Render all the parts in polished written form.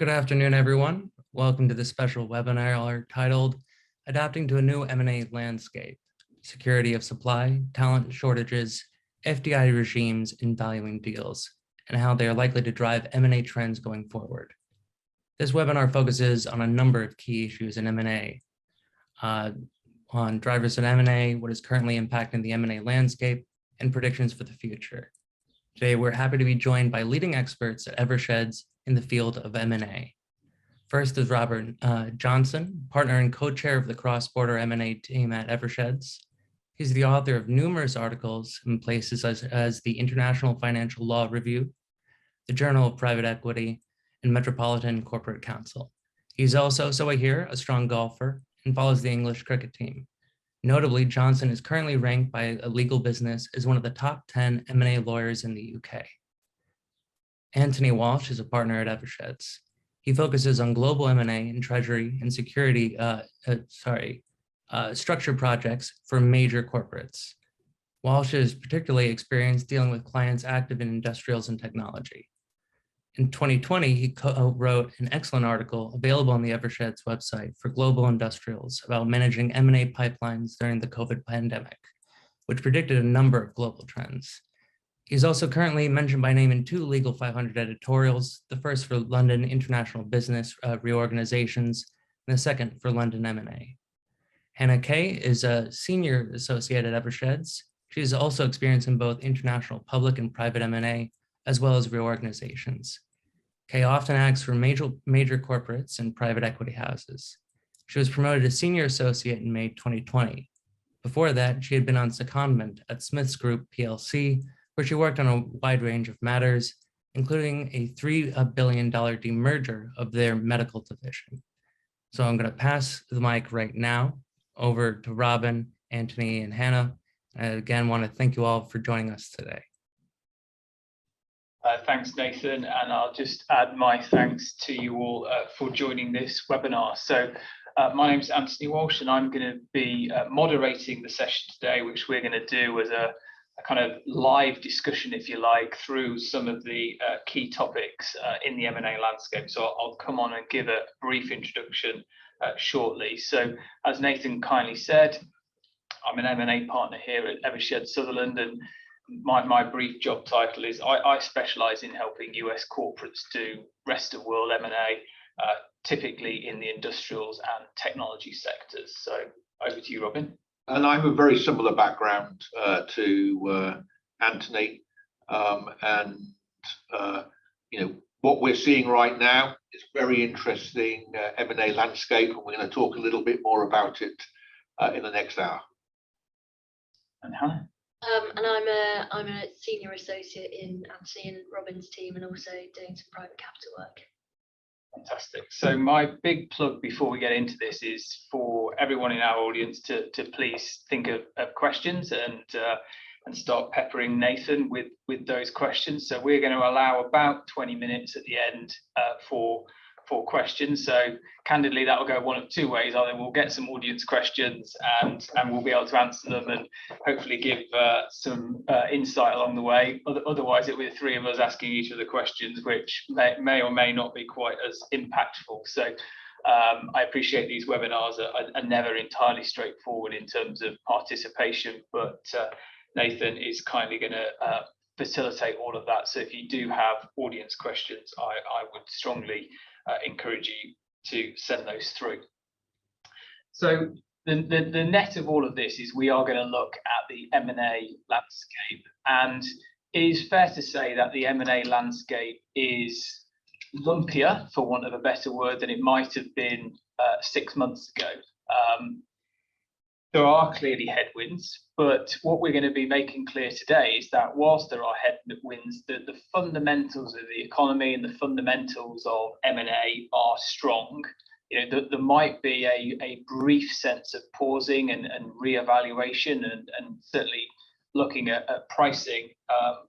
Good afternoon, everyone. Welcome to this special webinar titled Adapting to a New M&A Landscape, Security of Supply, Talent Shortages, FDI Regimes, and Valuing Deals, and how they are likely to drive M&A trends going forward. This webinar focuses on a number of key issues in M&A, on drivers of M&A, what is currently impacting the M&A landscape, and predictions for the future. Today, we're happy to be joined by leading experts at Eversheds in the field of M&A. First is Robert Johnson, partner and co-chair of the cross-border M&A team at Eversheds. He's the author of numerous articles in places as the International Financial Law Review, the Journal of Private Equity, and Metropolitan Corporate Council. He's also, so I hear, a strong golfer and follows the English cricket team. Notably, Johnson is currently ranked by a legal business as one of the top 10 M&A lawyers in the UK. Anthony Walsh is a partner at Eversheds. He focuses on global M&A and treasury and security, structured projects for major corporates. Walsh is particularly experienced dealing with clients active in industrials and technology. In 2020, he co-wrote an excellent article available on the Eversheds website for global industrials about managing M&A pipelines during the COVID pandemic, which predicted a number of global trends. He's also currently mentioned by name in 2 Legal 500 editorials, the first for London International Business Reorganizations, and the second for London M&A. Hannah Kay is a senior associate at Eversheds. She's also experienced in both international public and private M&A, as well as reorganizations. Kay often acts for major corporates and private equity houses. She was promoted to senior associate in May 2020. Before that, she had been on secondment at Smiths Group PLC, where she worked on a wide range of matters, including a $3 billion demerger of their medical division. So I'm going to pass the mic right now over to Robin, Anthony, and Hannah. I again want to thank you all for joining us today. Thanks, Nathan, and I'll just add my thanks to you all for joining this webinar. So my name is Anthony Walsh, and I'm going to be moderating the session today, which we're going to do as a kind of live discussion, if you like, through some of the key topics in the M&A landscape. So I'll come on and give a brief introduction shortly. So as Nathan kindly said, I'm an M&A partner here at Eversheds Sutherland, and my brief job title is I specialize in helping US corporates do rest of world M&A, typically in the industrials and technology sectors. So over to you, Robin. And I have a very similar background to Anthony, what we're seeing right now is very interesting M&A landscape, and we're going to talk a little bit more about it in the next hour. And Hannah? And I'm a senior associate in Anthony and Robin's team, and also doing some private capital work. Fantastic. So my big plug before we get into this is for everyone in our audience to please think of questions and start peppering Nathan with those questions. So we're going to allow about 20 minutes at the end for questions. So candidly, that will go one of 2 ways. Either we'll get some audience questions and we'll be able to answer them and hopefully give some insight along the way. Otherwise, it'll be the 3 of us asking each other questions, which may or may not be quite as impactful. So I appreciate these webinars are never entirely straightforward in terms of participation, but Nathan is kindly going to facilitate all of that. So if you do have audience questions, I would strongly encourage you to send those through. So the net of all of this is we are going to look at the M&A landscape, and it is fair to say that the M&A landscape is lumpier, for want of a better word, than it might have been 6 months ago. There are clearly headwinds, but what we're going to be making clear today is that whilst there are headwinds, the fundamentals of the economy and the fundamentals of M&A are strong. There might be a brief sense of pausing and reevaluation and certainly looking at pricing,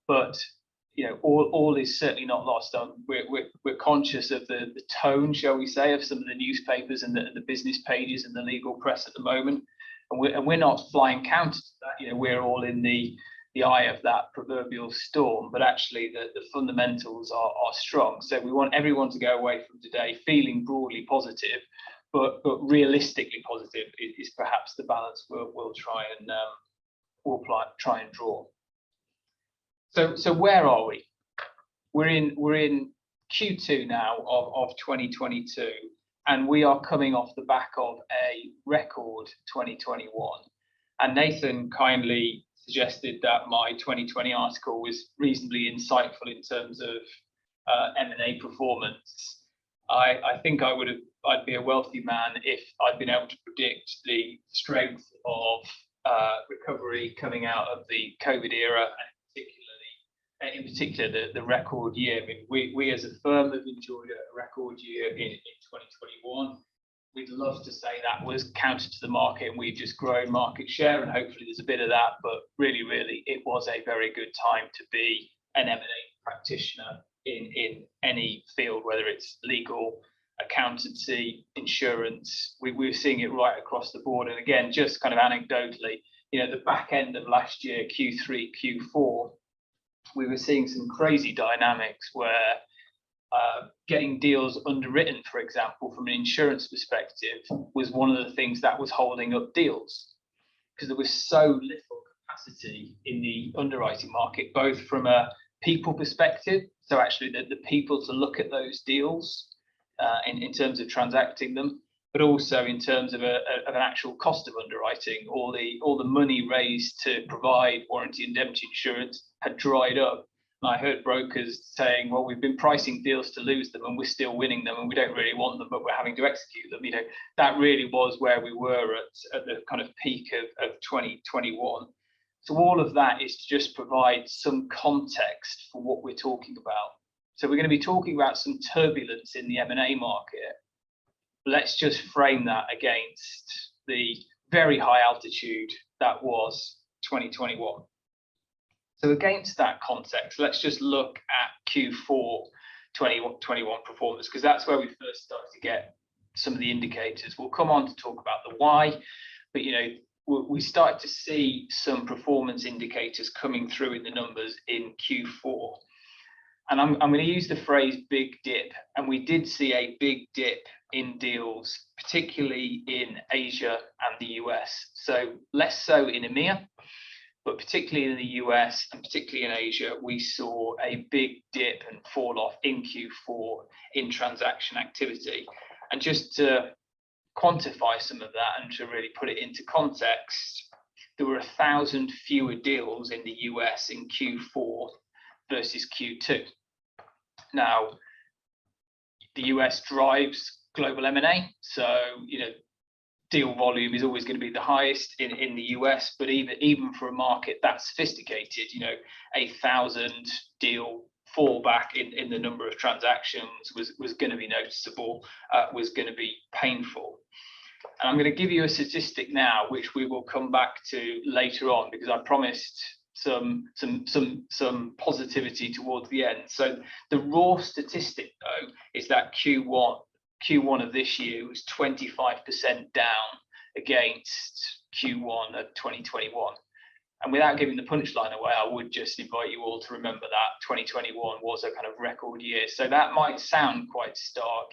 but all is certainly not lost. We're conscious of the tone, shall we say, of some of the newspapers and the business pages and the legal press at the moment. And we're not flying counter to that. We're all in the the eye of that proverbial storm, but actually the fundamentals are strong. So we want everyone to go away from today feeling broadly positive, but realistically positive is perhaps the balance we'll try and draw. So where are we? We're in Q2 now of 2022, and we are coming off the back of a record 2021. And Nathan kindly suggested that my 2020 article was reasonably insightful in terms of M&A performance. I think I'd be a wealthy man if I'd been able to predict the strength of recovery coming out of the COVID era, and in particular the record year. I mean, we as a firm have enjoyed a record year in 2021. We'd love to say that was counter to the market and we've just grown market share, and hopefully there's a bit of that, but really it was a very good time to be an M&A practitioner in any field, whether it's legal, accountancy, insurance. We're seeing it right across the board. And again, just kind of anecdotally, the back end of last year, Q3, Q4, we were seeing some crazy dynamics where getting deals underwritten, for example, from an insurance perspective, was one of the things that was holding up deals, because there was so little capacity in the underwriting market, both from a people perspective, so actually the people to look at those deals in terms of transacting them, but also in terms of an actual cost of underwriting. All the money raised to provide warranty indemnity insurance had dried up. And I heard brokers saying, well, we've been pricing deals to lose them and we're still winning them and we don't really want them, but we're having to execute them. That really was where we were at the kind of peak of 2021. So all of that is to just provide some context for what we're talking about. So we're going to be talking about some turbulence in the M&A market. Let's just frame that against the very high altitude that was 2021. So against that context, let's just look at Q4 2021 performance, because that's where we first started to get some of the indicators. We'll come on to talk about the why, but we started to see some performance indicators coming through in the numbers in Q4. And I'm going to use the phrase big dip, and we did see a big dip in deals, particularly in Asia and the US. So less so in EMEA, but particularly in the US and particularly in Asia, we saw a big dip and fall off in Q4 in transaction activity. And just to quantify some of that and to really put it into context, there were 1,000 fewer deals in the US in Q4 versus Q2. Now, the US drives global M&A, so deal volume is always going to be the highest in the US, but even for a market that sophisticated, 1,000 deal fallback in the number of transactions was going to be noticeable, was going to be painful. And I'm going to give you a statistic now, which we will come back to later on, because I promised some positivity towards the end. So the raw statistic, though, is that Q1 of this year was 25% down against Q1 of 2021. And without giving the punchline away, I would just invite you all to remember that 2021 was a kind of record year. So that might sound quite stark,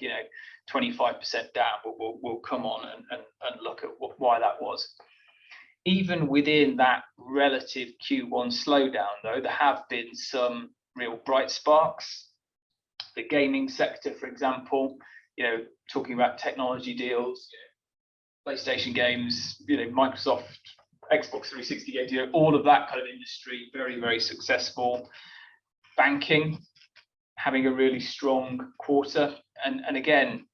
25% down, but we'll come on and look at why that was. Even within that relative Q1 slowdown, though, there have been some real bright sparks. The gaming sector, for example, talking about technology deals, PlayStation games, Microsoft, Xbox 360 games, all of that kind of industry, very, very successful. Banking, having a really strong quarter. And again,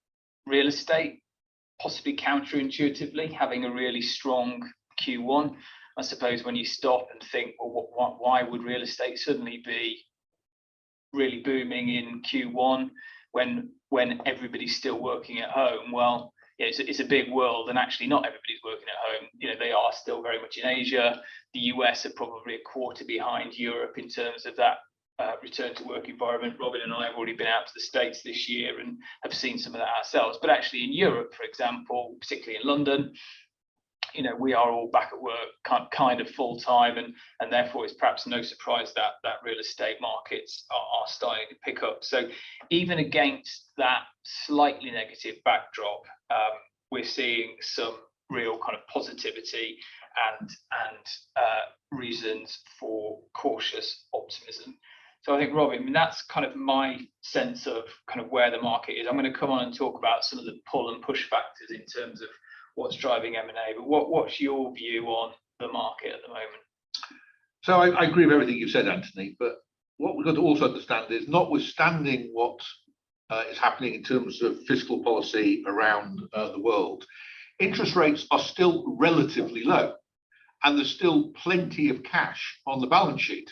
real estate, possibly counterintuitively, having a really strong Q1. I suppose when you stop and think, well, why would real estate suddenly be really booming in Q1 when everybody's still working at home? Well, it's a big world, and actually not everybody's working at home. They are still very much in Asia. The US are probably a quarter behind Europe in terms of that return to work environment. Robin and I have already been out to the States this year and have seen some of that ourselves. But actually in Europe, for example, particularly in London, we are all back at work kind of full time, and therefore it's perhaps no surprise that real estate markets are starting to pick up. So even against that slightly negative backdrop, we're seeing some real kind of positivity and reasons for cautious optimism. So I think, Robin, that's kind of my sense of kind of where the market is. I'm going to come on and talk about some of the pull and push factors in terms of what's driving M&A, but what's your view on the market at the moment? So I agree with everything you said, Anthony, but what we've got to also understand is, notwithstanding what is happening in terms of fiscal policy around the world, interest rates are still relatively low, and there's still plenty of cash on the balance sheet.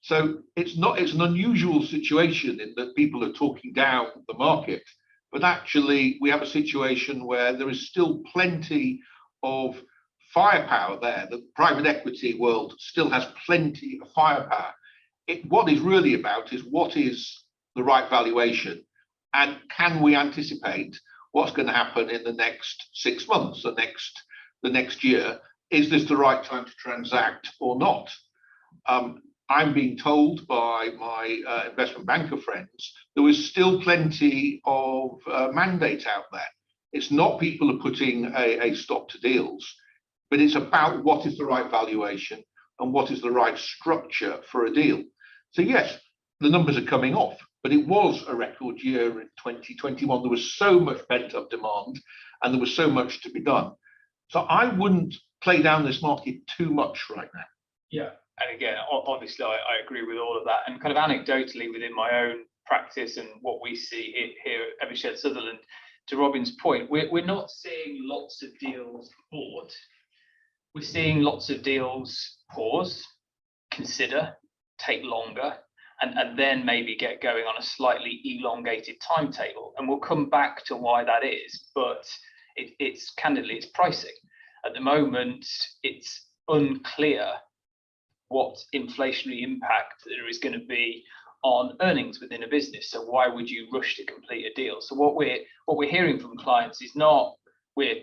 So it's an unusual situation in that people are talking down the market, but actually we have a situation where there is still plenty of firepower there. The private equity world still has plenty of firepower. What is really about is, what is the right valuation, and can we anticipate what's going to happen in the next 6 months, the next year? Is this the right time to transact or not? I'm being told by my investment banker friends there is still plenty of mandate out there. It's not people are putting a stop to deals, but it's about what is the right valuation and what is the right structure for a deal. So yes, the numbers are coming off, but it was a record year in 2021. There was so much pent-up demand and there was so much to be done. So I wouldn't play down this market too much right now. Yeah. And again, obviously, I agree with all of that. And kind of anecdotally within my own practice and what we see here at Evershed Sutherland, to Robin's point, we're not seeing lots of deals bought. We're seeing lots of deals pause, consider, take longer, and then maybe get going on a slightly elongated timetable. And we'll come back to why that is, but it's candidly, it's pricing. At the moment, it's unclear what inflationary impact there is going to be on earnings within a business. So why would you rush to complete a deal? So what we're hearing from clients is not, we're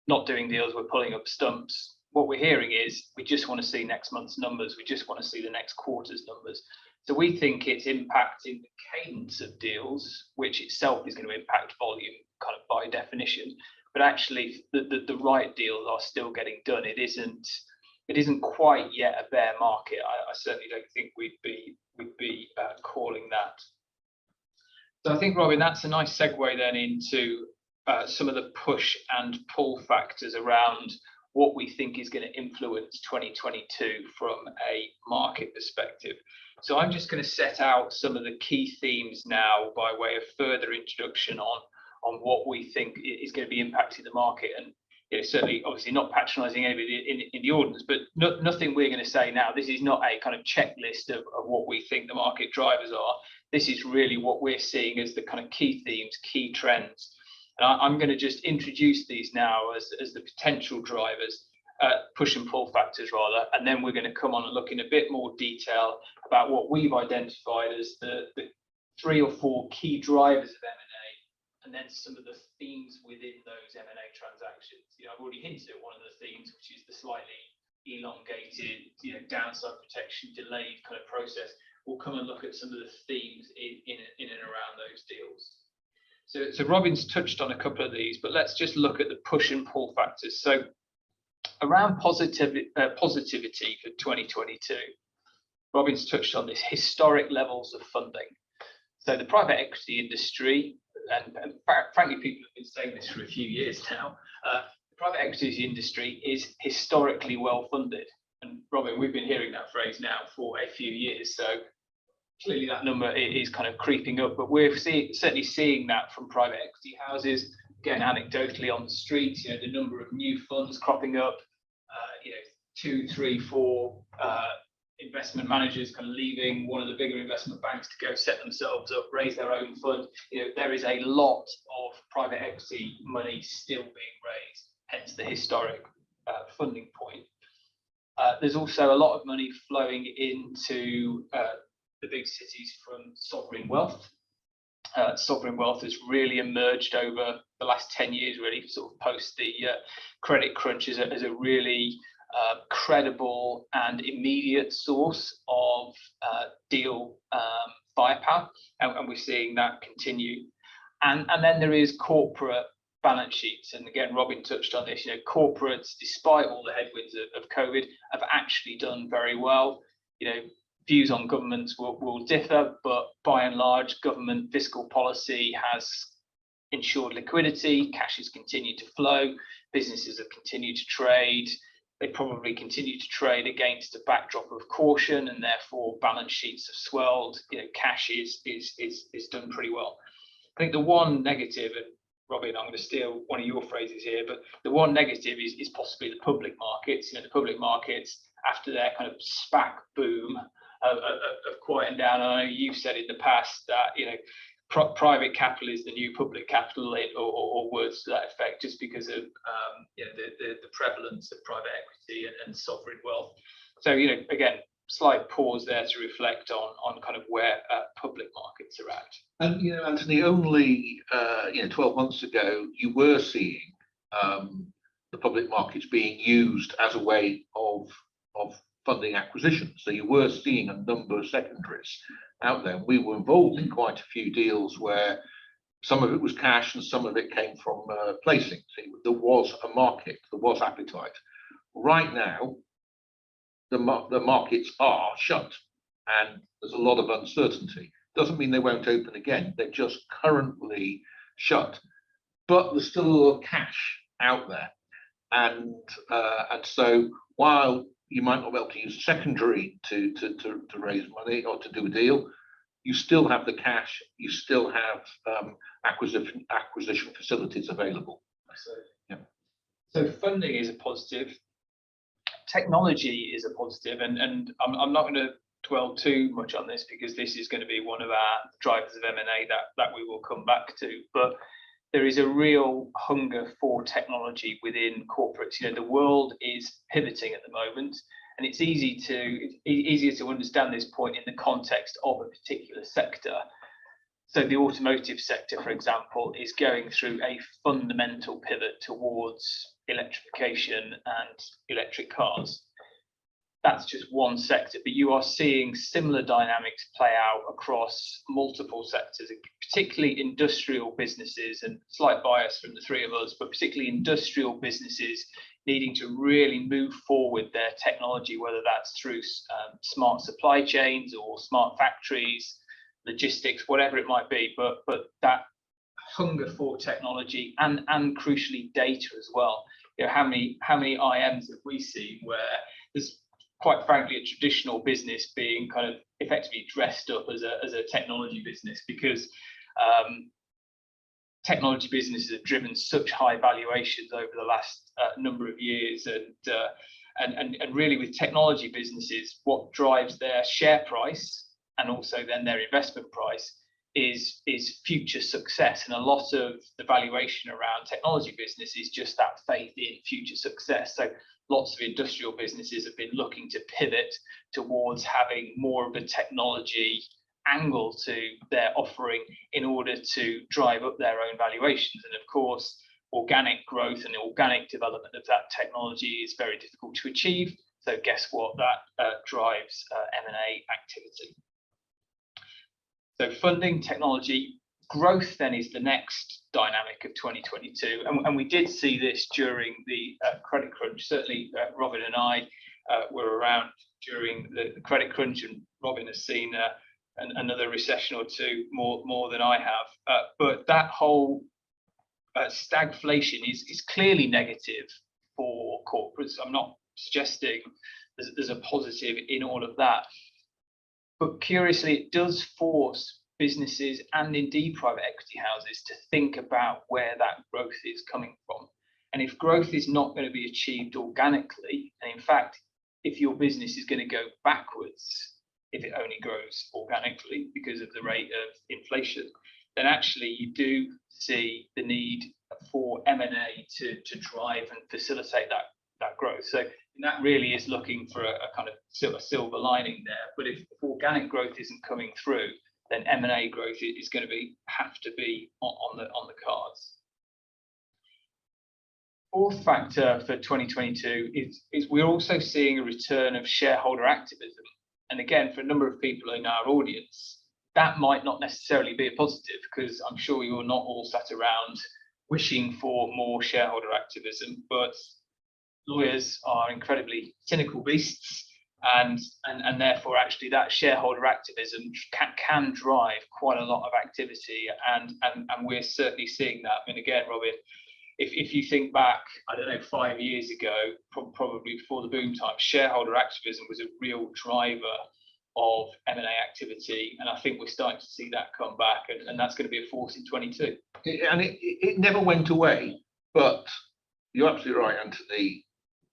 not doing deals, we're pulling up stumps. What we're hearing is, we just want to see next month's numbers, we just want to see the next quarter's numbers. So we think it's impacting the cadence of deals, which itself is going to impact volume kind of by definition. But actually the right deals are still getting done. It isn't quite yet a bear market. I certainly don't think we'd be calling that. So I think, Robin, that's a nice segue then into some of the push and pull factors around what we think is going to influence 2022 from a market perspective. So I'm just going to set out some of the key themes now by way of further introduction on what we think is going to be impacting the market. And certainly, obviously, not patronising anybody in the audience, but nothing we're going to say now. This is not a kind of checklist of what we think the market drivers are. This is really what we're seeing as the kind of key themes, key trends. And I'm going to just introduce these now as the potential drivers, push and pull factors rather, and then we're going to come on and look in a bit more detail about what we've identified as the 3 or 4 key drivers of M&A, and then some of the themes within those M&A transactions. I've already hinted at one of the themes, which is the slightly elongated, downside protection, delayed kind of process. We'll come and look at some of the themes in and around those deals. So Robin's touched on a couple of these, but let's just look at the push and pull factors. So around positivity for 2022, Robin's touched on this, historic levels of funding. So the private equity industry, and frankly, people have been saying this for a few years now, the private equity industry is historically well funded. And Robin, we've been hearing that phrase now for a few years. So clearly that number is kind of creeping up, but we're certainly seeing that from private equity houses. Again, anecdotally on the streets, the number of new funds cropping up, 2, 3, 4 investment managers kind of leaving one of the bigger investment banks to go set themselves up, raise their own fund. There is a lot of private equity money still being raised, hence the historic funding point. There's also a lot of money flowing into the big cities from sovereign wealth. Sovereign wealth has really emerged over the last 10 years, really, sort of post the credit crunch, as a really credible and immediate source of deal firepower, and we're seeing that continue. And then there is corporate balance sheets, and again, Robin touched on this. Corporates, despite all the headwinds of COVID, have actually done very well. Views on governments will differ, but by and large, government fiscal policy has ensured liquidity, cash has continued to flow, businesses have continued to trade. They probably continue to trade against a backdrop of caution, and therefore balance sheets have swelled. Cash is done pretty well. I think the one negative, and Robin, I'm going to steal one of your phrases here, but the one negative is possibly the public markets. The public markets, after their kind of SPAC boom, have quietened down. I know you've said in the past that private capital is the new public capital, or words to that effect, just because of the prevalence of private equity and sovereign wealth. So again, slight pause there to reflect on kind of where public markets are at. And Anthony, only 12 months ago, you were seeing the public markets being used as a way of funding acquisition. So you were seeing a number of secondaries out there. We were involved in quite a few deals where some of it was cash and some of it came from placing. So there was a market, there was appetite. Right now, the markets are shut and there's a lot of uncertainty. Doesn't mean they won't open again. They're just currently shut. But there's still a lot of cash out there. And so while you might not be able to use a secondary to raise money or to do a deal, you still have the cash, you still have acquisition facilities available. So funding is a positive. Technology is a positive, and I'm not going to dwell too much on this because this is going to be one of our drivers of M&A that we will come back to. But there is a real hunger for technology within corporates. The world is pivoting at the moment, and it's easier to understand this point in the context of a particular sector. So the automotive sector, for example, is going through a fundamental pivot towards electrification and electric cars. That's just one sector, but you are seeing similar dynamics play out across multiple sectors, particularly industrial businesses, and slight bias from the three of us, but particularly industrial businesses needing to really move forward their technology, whether that's through smart supply chains or smart factories, logistics, whatever it might be, but that hunger for technology and crucially data as well. How many IMs have we seen where there's quite frankly a traditional business being kind of effectively dressed up as a technology business, because technology businesses have driven such high valuations over the last number of years, and really with technology businesses, what drives their share price and also then their investment price is future success. And a lot of the valuation around technology business is just that faith in future success. So lots of industrial businesses have been looking to pivot towards having more of a technology angle to their offering in order to drive up their own valuations. And of course, organic growth and organic development of that technology is very difficult to achieve. So guess what? That drives M&A activity. So funding, technology, growth then is the next dynamic of 2022. And we did see this during the credit crunch. Certainly, Robin and I were around during the credit crunch, and Robin has seen another recession or two more than I have. But that whole stagflation is clearly negative for corporates. I'm not suggesting there's a positive in all of that. But curiously, it does force businesses and indeed private equity houses to think about where that growth is coming from. And if growth is not going to be achieved organically, and in fact, if your business is going to go backwards, if it only grows organically because of the rate of inflation, then actually you do see the need for M&A to drive and facilitate that growth. So that really is looking for a kind of silver lining there. But if organic growth isn't coming through, then M&A growth is going to have to be on the cards. fourth factor for 2022 is we're also seeing a return of shareholder activism. And again, for a number of people in our audience, that might not necessarily be a positive, because I'm sure you're not all sat around wishing for more shareholder activism, but lawyers are incredibly cynical beasts, and therefore actually that shareholder activism can drive quite a lot of activity, and we're certainly seeing that. I mean, again, Robin, if you think back, I don't know, 5 years ago, probably before the boom time, shareholder activism was a real driver of M&A activity, and I think we're starting to see that come back, and that's going to be a force in 22. And it never went away, but you're absolutely right, Anthony.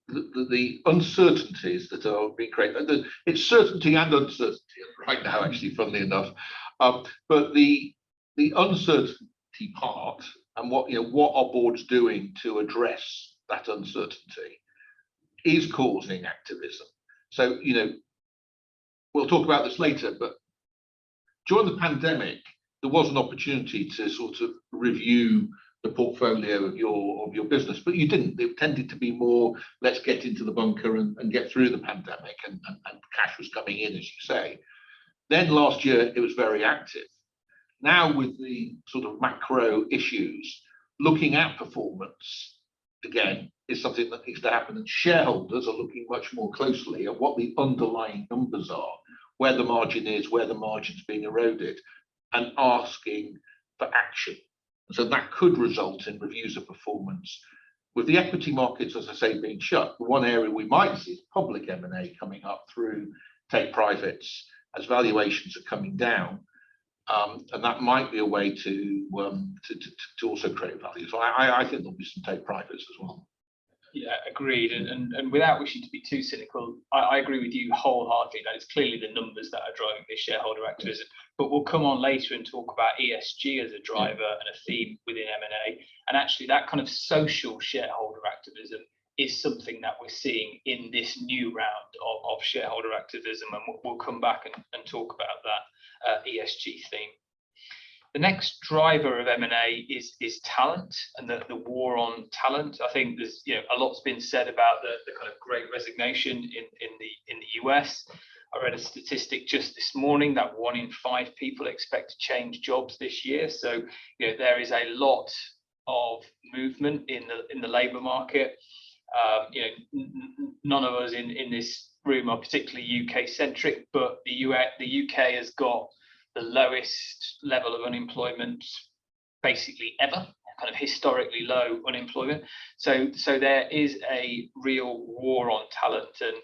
The uncertainties that are being created, it's certainty and uncertainty right now, actually, funnily enough. But the uncertainty part, and what our board's doing to address that uncertainty, is causing activism. So we'll talk about this later, but during the pandemic, there was an opportunity to sort of review the portfolio of your business, but you didn't. It tended to be more, let's get into the bunker and get through the pandemic, and cash was coming in, as you say. Then last year, it was very active. Now, with the sort of macro issues, looking at performance, again, is something that needs to happen, and shareholders are looking much more closely at what the underlying numbers are, where the margin is, where the margin's being eroded, and asking for action. So that could result in reviews of performance. With the equity markets, as I say, being shut, the one area we might see is public M&A coming up through take privates as valuations are coming down, and that might be a way to also create value. So I think there'll be some take privates as well. Yeah, agreed. And without wishing to be too cynical, I agree with you wholeheartedly that it's clearly the numbers that are driving this shareholder activism. But we'll come on later and talk about ESG as a driver and a theme within M&A. And actually, that kind of social shareholder activism is something that we're seeing in this new round of shareholder activism. And we'll come back and talk about that ESG theme. The next driver of M&A is talent, and the war on talent. I think there's a lot's been said about the kind of great resignation in the US. I read a statistic just this morning that 1 in 5 people expect to change jobs this year. So there is a lot of movement in the labour market. None of us in this room are particularly UK centric, but the UK has got the lowest level of unemployment basically ever, kind of historically low unemployment. So there is a real war on talent, and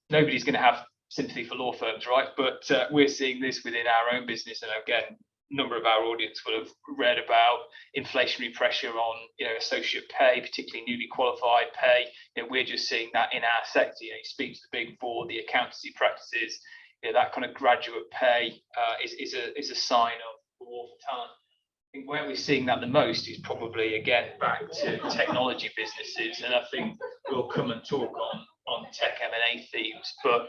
nobody's going to have sympathy for law firms, right? But we're seeing this within our own business, and again, a number of our audience will have read about inflationary pressure on associate pay, particularly newly qualified pay. We're just seeing that in our sector. You speak to the Big Four, the accountancy practices. That kind of graduate pay is a sign of war for talent. I think where we're seeing that the most is probably, again, back to technology businesses, and I think we'll come and talk on tech M&A themes, but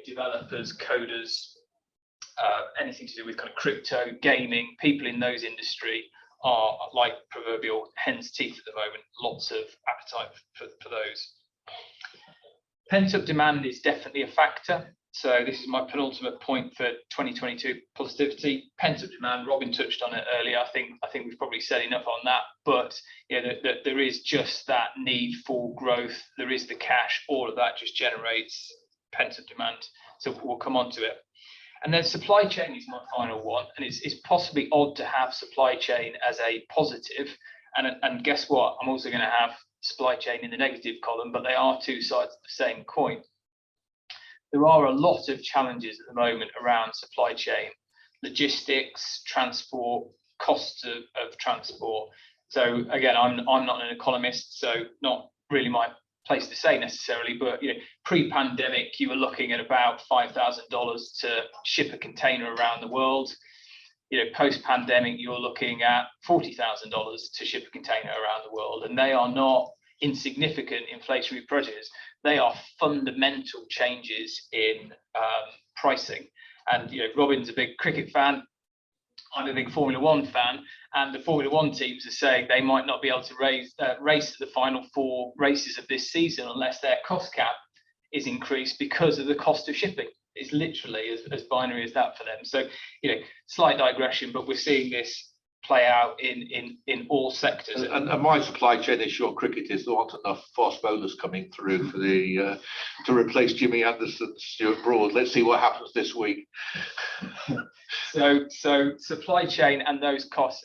developers, coders, anything to do with kind of crypto, gaming, people in those industry are like proverbial hen's teeth at the moment. Lots of appetite for those. Pent-up demand is definitely a factor. So this is my penultimate point for 2022 positivity. Pent-up demand, Robin touched on it earlier. I think we've probably said enough on that, but there is just that need for growth. There is the cash. All of that just generates pent-up demand. So we'll come on to it. And then supply chain is my final one, and it's possibly odd to have supply chain as a positive. And guess what? I'm also going to have supply chain in the negative column, but they are two sides of the same coin. There are a lot of challenges at the moment around supply chain, logistics, transport, costs of transport. So again, I'm not an economist, so not really my place to say necessarily, but pre-pandemic, you were looking at about $5,000 to ship a container around the world. Post-pandemic, you're looking at $40,000 to ship a container around the world, and they are not insignificant inflationary pressures. They are fundamental changes in pricing. And Robin's a big cricket fan. I'm a big Formula One fan, and the Formula One teams are saying they might not be able to race at the final 4 races of this season unless their cost cap is increased because of the cost of shipping. It's literally as binary as that for them. So, slight digression, but we're seeing this play out in all sectors. And my supply chain issue on cricket is there aren't enough fast bowlers coming through for the to replace Jimmy Anderson, Stuart Broad. Let's see what happens this week. So supply chain and those costs,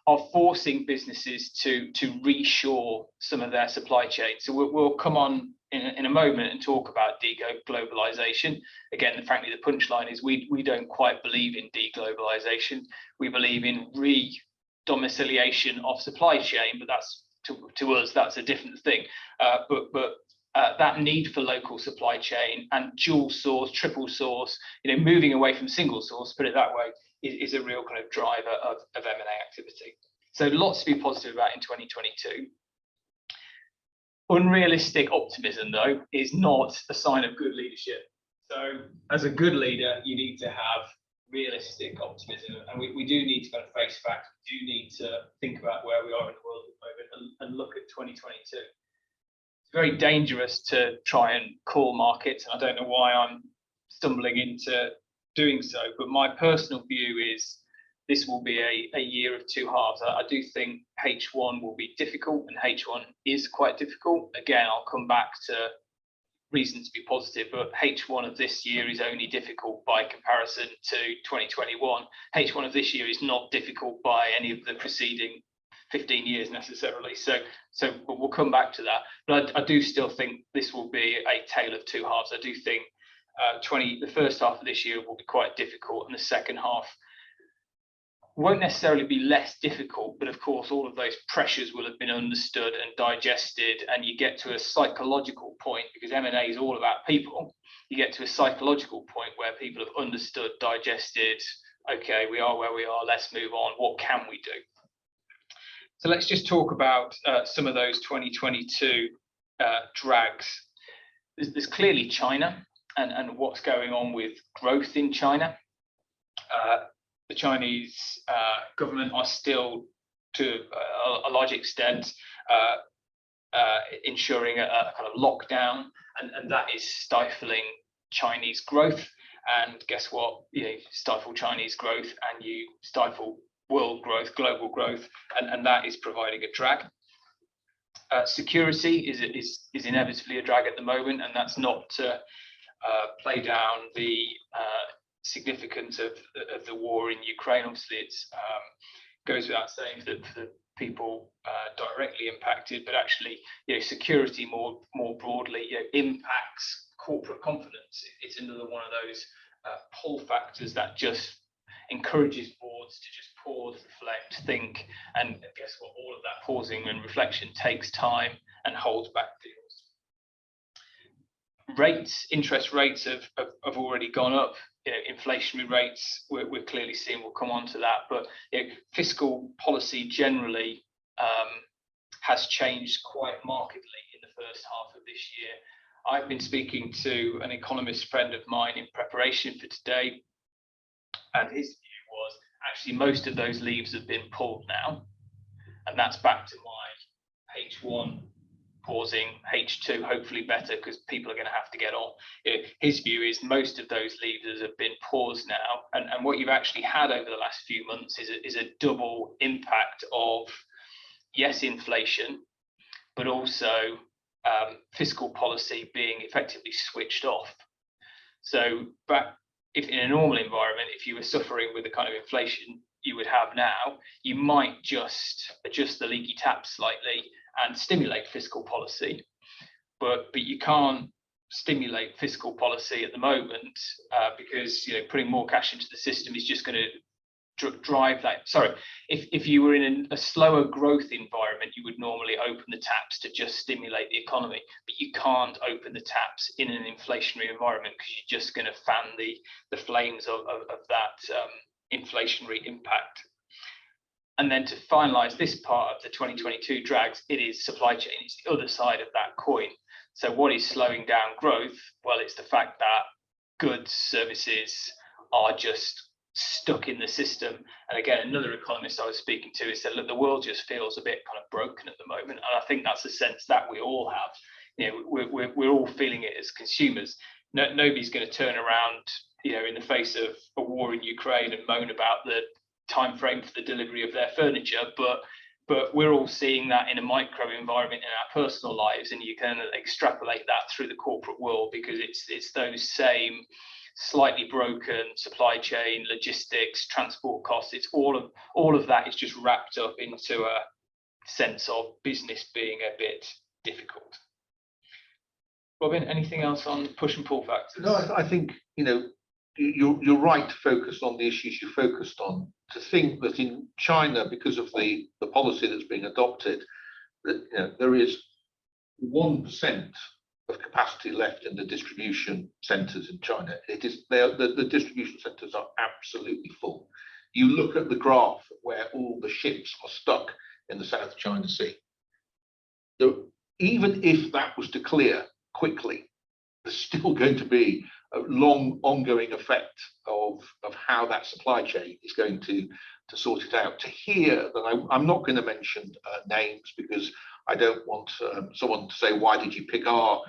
are forcing businesses to reshore some of their supply chain. So we'll come on in a moment and talk about deglobalization. Again, frankly, the punchline is we don't quite believe in deglobalization. We believe in re-domiciliation of supply chain, but that's to us, that's a different thing. But that need for local supply chain and dual source, triple source, moving away from single source, put it that way, is a real kind of driver of M&A activity. So lots to be positive about in 2022. Unrealistic optimism, though, is not a sign of good leadership. So as a good leader, you need to have realistic optimism, and we do need to kind of face facts. We do need to think about where we are in the world at the moment and look at 2022. It's very dangerous to try and call markets, and I don't know why I'm stumbling into doing so, but my personal view is this will be a year of 2 halves. I do think H1 will be difficult, and H1 is quite difficult. Again, I'll come back to reasons to be positive, but H1 of this year is only difficult by comparison to 2021. H1 of this year is not difficult by any of the preceding 15 years necessarily. So we'll come back to that. But I do still think this will be a tale of 2 halves. I do think the first half of this year will be quite difficult, and the second half won't necessarily be less difficult, but of course all of those pressures will have been understood and digested, and you get to a psychological point, because M&A is all about people. You get to a psychological point where people have understood, digested, okay, we are where we are, let's move on, what can we do? So let's just talk about some of those 2022 drags. There's clearly China and what's going on with growth in China. The Chinese government are still, to a large extent, ensuring a kind of lockdown, and that is stifling Chinese growth. And guess what? You stifle Chinese growth and you stifle world growth, global growth, and that is providing a drag. Security is inevitably a drag at the moment, and that's not to play down the significance of the war in Ukraine. Obviously, it goes without saying that for the people directly impacted, but actually, security more broadly impacts corporate confidence. It's another one of those pull factors that just encourages boards to just pause, reflect, think, and guess what? All of that pausing and reflection takes time and holds back deals. Interest rates have already gone up. Inflationary rates we're clearly seeing. We'll come on to that, but fiscal policy generally has changed quite markedly in the first half of this year. I've been speaking to an economist friend of mine in preparation for today, and his view was actually most of those levers have been pulled now, and that's back to my H1 pausing, H2 hopefully better because people are going to have to get on. His view is most of those levers have been paused now, and what you've actually had over the last few months is a double impact of, yes, inflation, but also fiscal policy being effectively switched off. So if in a normal environment, if you were suffering with the kind of inflation you would have now, you might just adjust the leaky tap slightly and stimulate fiscal policy, but you can't stimulate fiscal policy at the moment because putting more cash into the system is just going to drive that. Sorry, if you were in a slower growth environment, you would normally open the taps to just stimulate the economy, but you can't open the taps in an inflationary environment because you're just going to fan the flames of that inflationary impact. And then to finalize this part of the 2022 drags, it is supply chain. It's the other side of that coin. So what is slowing down growth? Well, it's the fact that goods, services are just stuck in the system. And again, another economist I was speaking to said, look, the world just feels a bit kind of broken at the moment. And I think that's a sense that we all have. You know, we're all feeling it as consumers. Nobody's going to turn around, you know, in the face of a war in Ukraine and moan about the time frame for the delivery of their furniture, but we're all seeing that in a micro environment in our personal lives, and you can extrapolate that through the corporate world, because it's those same slightly broken supply chain, logistics, transport costs. It's all of that is just wrapped up into a sense of business being a bit difficult. Robin, anything else on push and pull factors? No, I think, you know, you're right to focus on the issues you focused on. To think that in China, because of the policy that's being adopted, that, you know, there is 1% of capacity left in the distribution centres in China. It is the distribution centres are absolutely full. You look at the graph where all the ships are stuck in the South China Sea. Even if that was to clear quickly, there's still going to be a long ongoing effect of how that supply chain is going to sort it out. To hear that, I'm not going to mention names, because I don't want someone to say, why did you pick our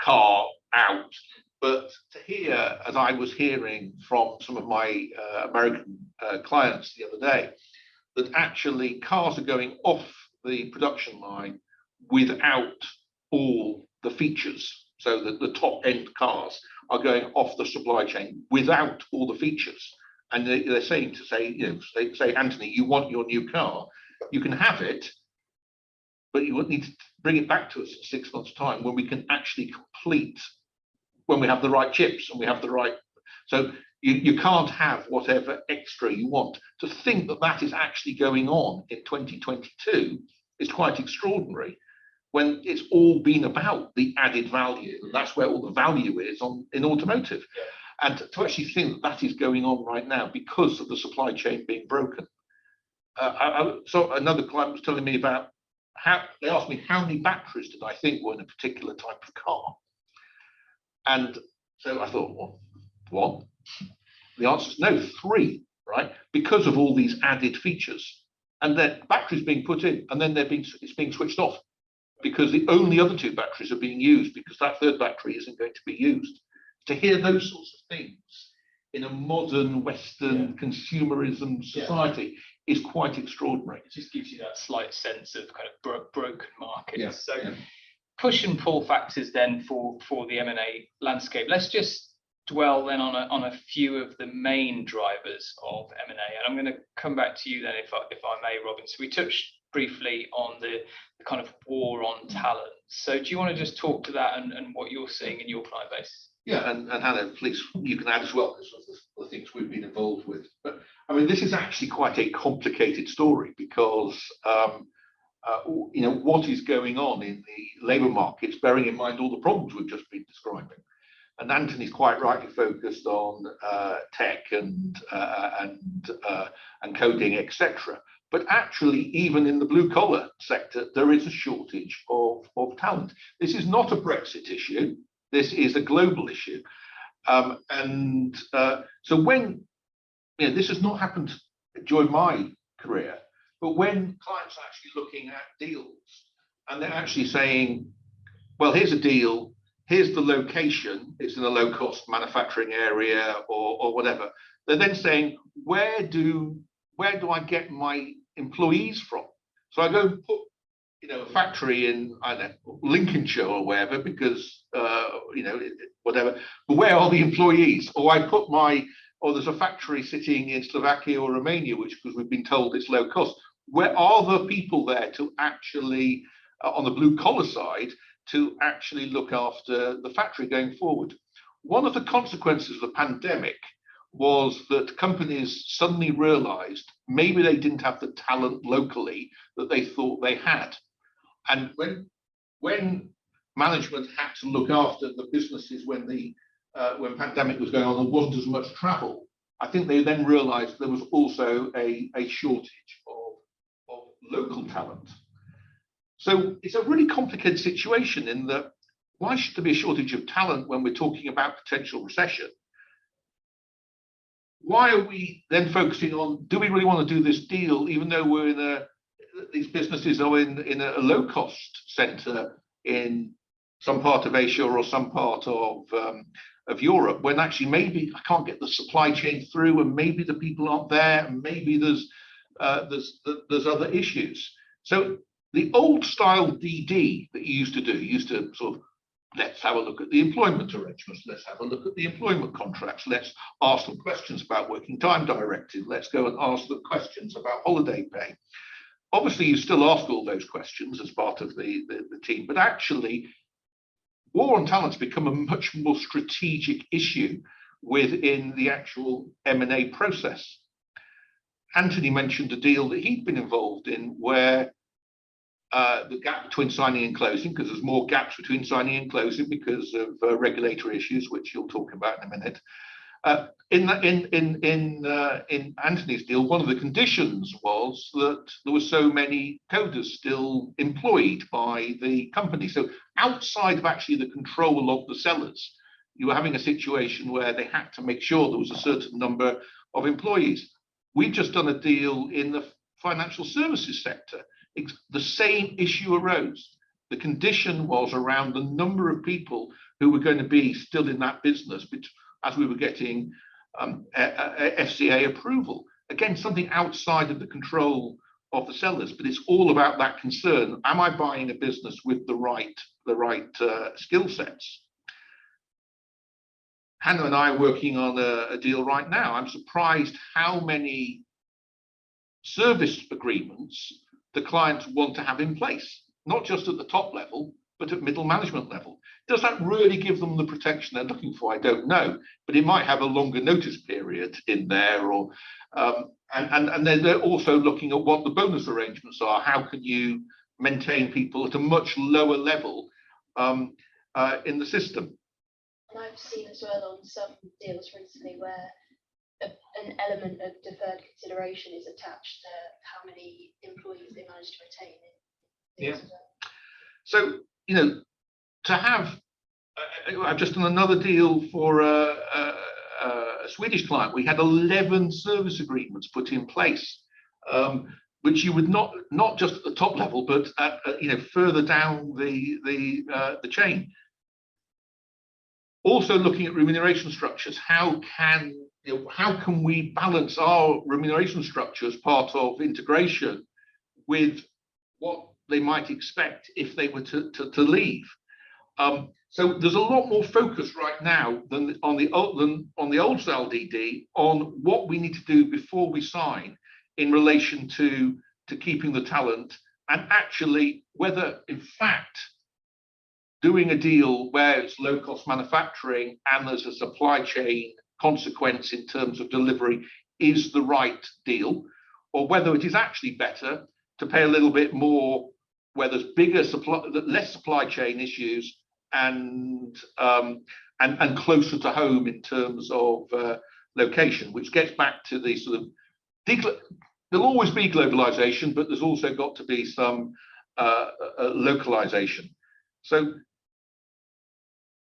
car out? But to hear, as I was hearing from some of my American clients the other day, that actually cars are going off the production line without all the features. So that the top end cars are going off the supply chain without all the features. And they're saying to say, you know, they say, Anthony, you want your new car, you can have it, but you would need to bring it back to us in 6 months' time, when we can actually complete, when we have the right chips and we have the right. So you can't have whatever extra you want. To think that that is actually going on in 2022 is quite extraordinary, when it's all been about the added value. That's where all the value is in automotive. Yeah. And to actually think that that is going on right now because of the supply chain being broken. So another client was telling me about how, they asked me how many batteries did I think were in a particular type of car. And so I thought, well, what? The answer is no, 3, right? Because of all these added features. And then batteries being put in, and then it's being switched off, because the only other 2 batteries are being used, because that 3rd battery isn't going to be used. To hear those sorts of things in a modern Western consumerism society is quite extraordinary. It just gives you that slight sense of kind of broken markets. Yeah. So push and pull factors then for the M&A landscape. Let's just dwell then on a few of the main drivers of M&A. And I'm going to come back to you then, if I may, Robin. So we touched briefly on the kind of war on talent. So do you want to just talk to that and what you're seeing in your client base? Yeah, and Hannah, please, you can add as well, because of the things we've been involved with. But I mean, this is actually quite a complicated story, because you know, what is going on in the labour markets, bearing in mind all the problems we've just been describing. And Anthony's quite rightly focused on tech and coding, etc. But actually, even in the blue collar sector, there is a shortage of talent. This is not a Brexit issue. This is a global issue. So when, you know, this has not happened during my career, but when clients are actually looking at deals and they're actually saying, well, here's a deal, here's the location, it's in a low cost manufacturing area or whatever. They're then saying, where do I get my employees from? So I go and put, you know, a factory in, I don't know, Lincolnshire or wherever, because you know, whatever. But where are the employees? Or I put there's a factory sitting in Slovakia or Romania, because we've been told it's low cost. Where are the people there to actually, on the blue collar side, to actually look after the factory going forward? One of the consequences of the pandemic was that companies suddenly realized maybe they didn't have the talent locally that they thought they had. And when management had to look after the businesses when pandemic was going on, there wasn't as much travel. I think they then realized there was also a shortage of local talent. So it's a really complicated situation, in that why should there be a shortage of talent when we're talking about potential recession? why are we then focusing on, do we really want to do this deal, even though we're in these businesses are in a low cost center in some part of Asia or some part of Europe, when actually maybe I can't get the supply chain through, and maybe the people aren't there, and maybe there's other issues. So the old style DD that you used to do, you used to sort of, let's have a look at the employment arrangements, let's have a look at the employment contracts, let's ask them questions about working time directive, let's go and ask them questions about holiday pay. Obviously, you still ask all those questions as part of the team, but actually, war on talent's become a much more strategic issue within the actual M&A process. Anthony mentioned a deal that he'd been involved in where the gap between signing and closing, because there's more gaps between signing and closing because of regulatory issues, which you'll talk about in a minute. In Anthony's deal, one of the conditions was that there were so many coders still employed by the company. So outside of actually the control of the sellers, you were having a situation where they had to make sure there was a certain number of employees. We've just done a deal in the financial services sector. The same issue arose. The condition was around the number of people who were going to be still in that business as we were getting FCA approval. Again, something outside of the control of the sellers, but it's all about that concern. Am I buying a business with the right skill sets? Hannah and I are working on a deal right now. I'm surprised how many service agreements the clients want to have in place, not just at the top level, but at middle management level. Does that really give them the protection they're looking for? I don't know, but it might have a longer notice period in there, or and then they're also looking at what the bonus arrangements are. How can you maintain people at a much lower level in the system? And I've seen as well on some deals recently where an element of deferred consideration is attached to how many employees they manage to retain in deals as well. So, you know, to have, I've just done another deal for a Swedish client. We had 11 service agreements put in place, which you would not just at the top level, but at, further down the chain. Also looking at remuneration structures, how can we balance our remuneration structure as part of integration with what they might expect if they were to leave? So there's a lot more focus right now than on the old style DD on what we need to do before we sign in relation to keeping the talent, and actually whether in fact doing a deal where it's low cost manufacturing and there's a supply chain consequence in terms of delivery is the right deal, or whether it is actually better to pay a little bit more where there's less supply chain issues and closer to home in terms of location, which gets back to the sort of there'll always be globalization, but there's also got to be some localization. So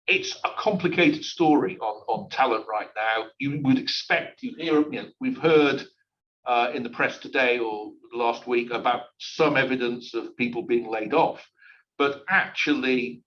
it's a complicated story on talent right now. You would expect, we've heard in the press today or last week about some evidence of people being laid off, but actually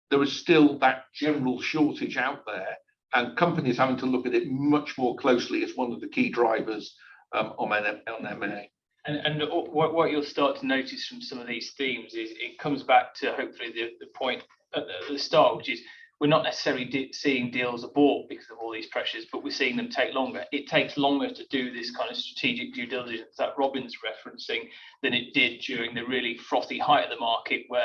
there is still that general shortage out there, and companies having to look at it much more closely as one of the key drivers on M&A. And what you'll start to notice from some of these themes is it comes back to hopefully the point at the start, which is we're not necessarily seeing deals abort because of all these pressures, but we're seeing them take longer. It takes longer to do this kind of strategic due diligence that Robin's referencing than it did during the really frothy height of the market, where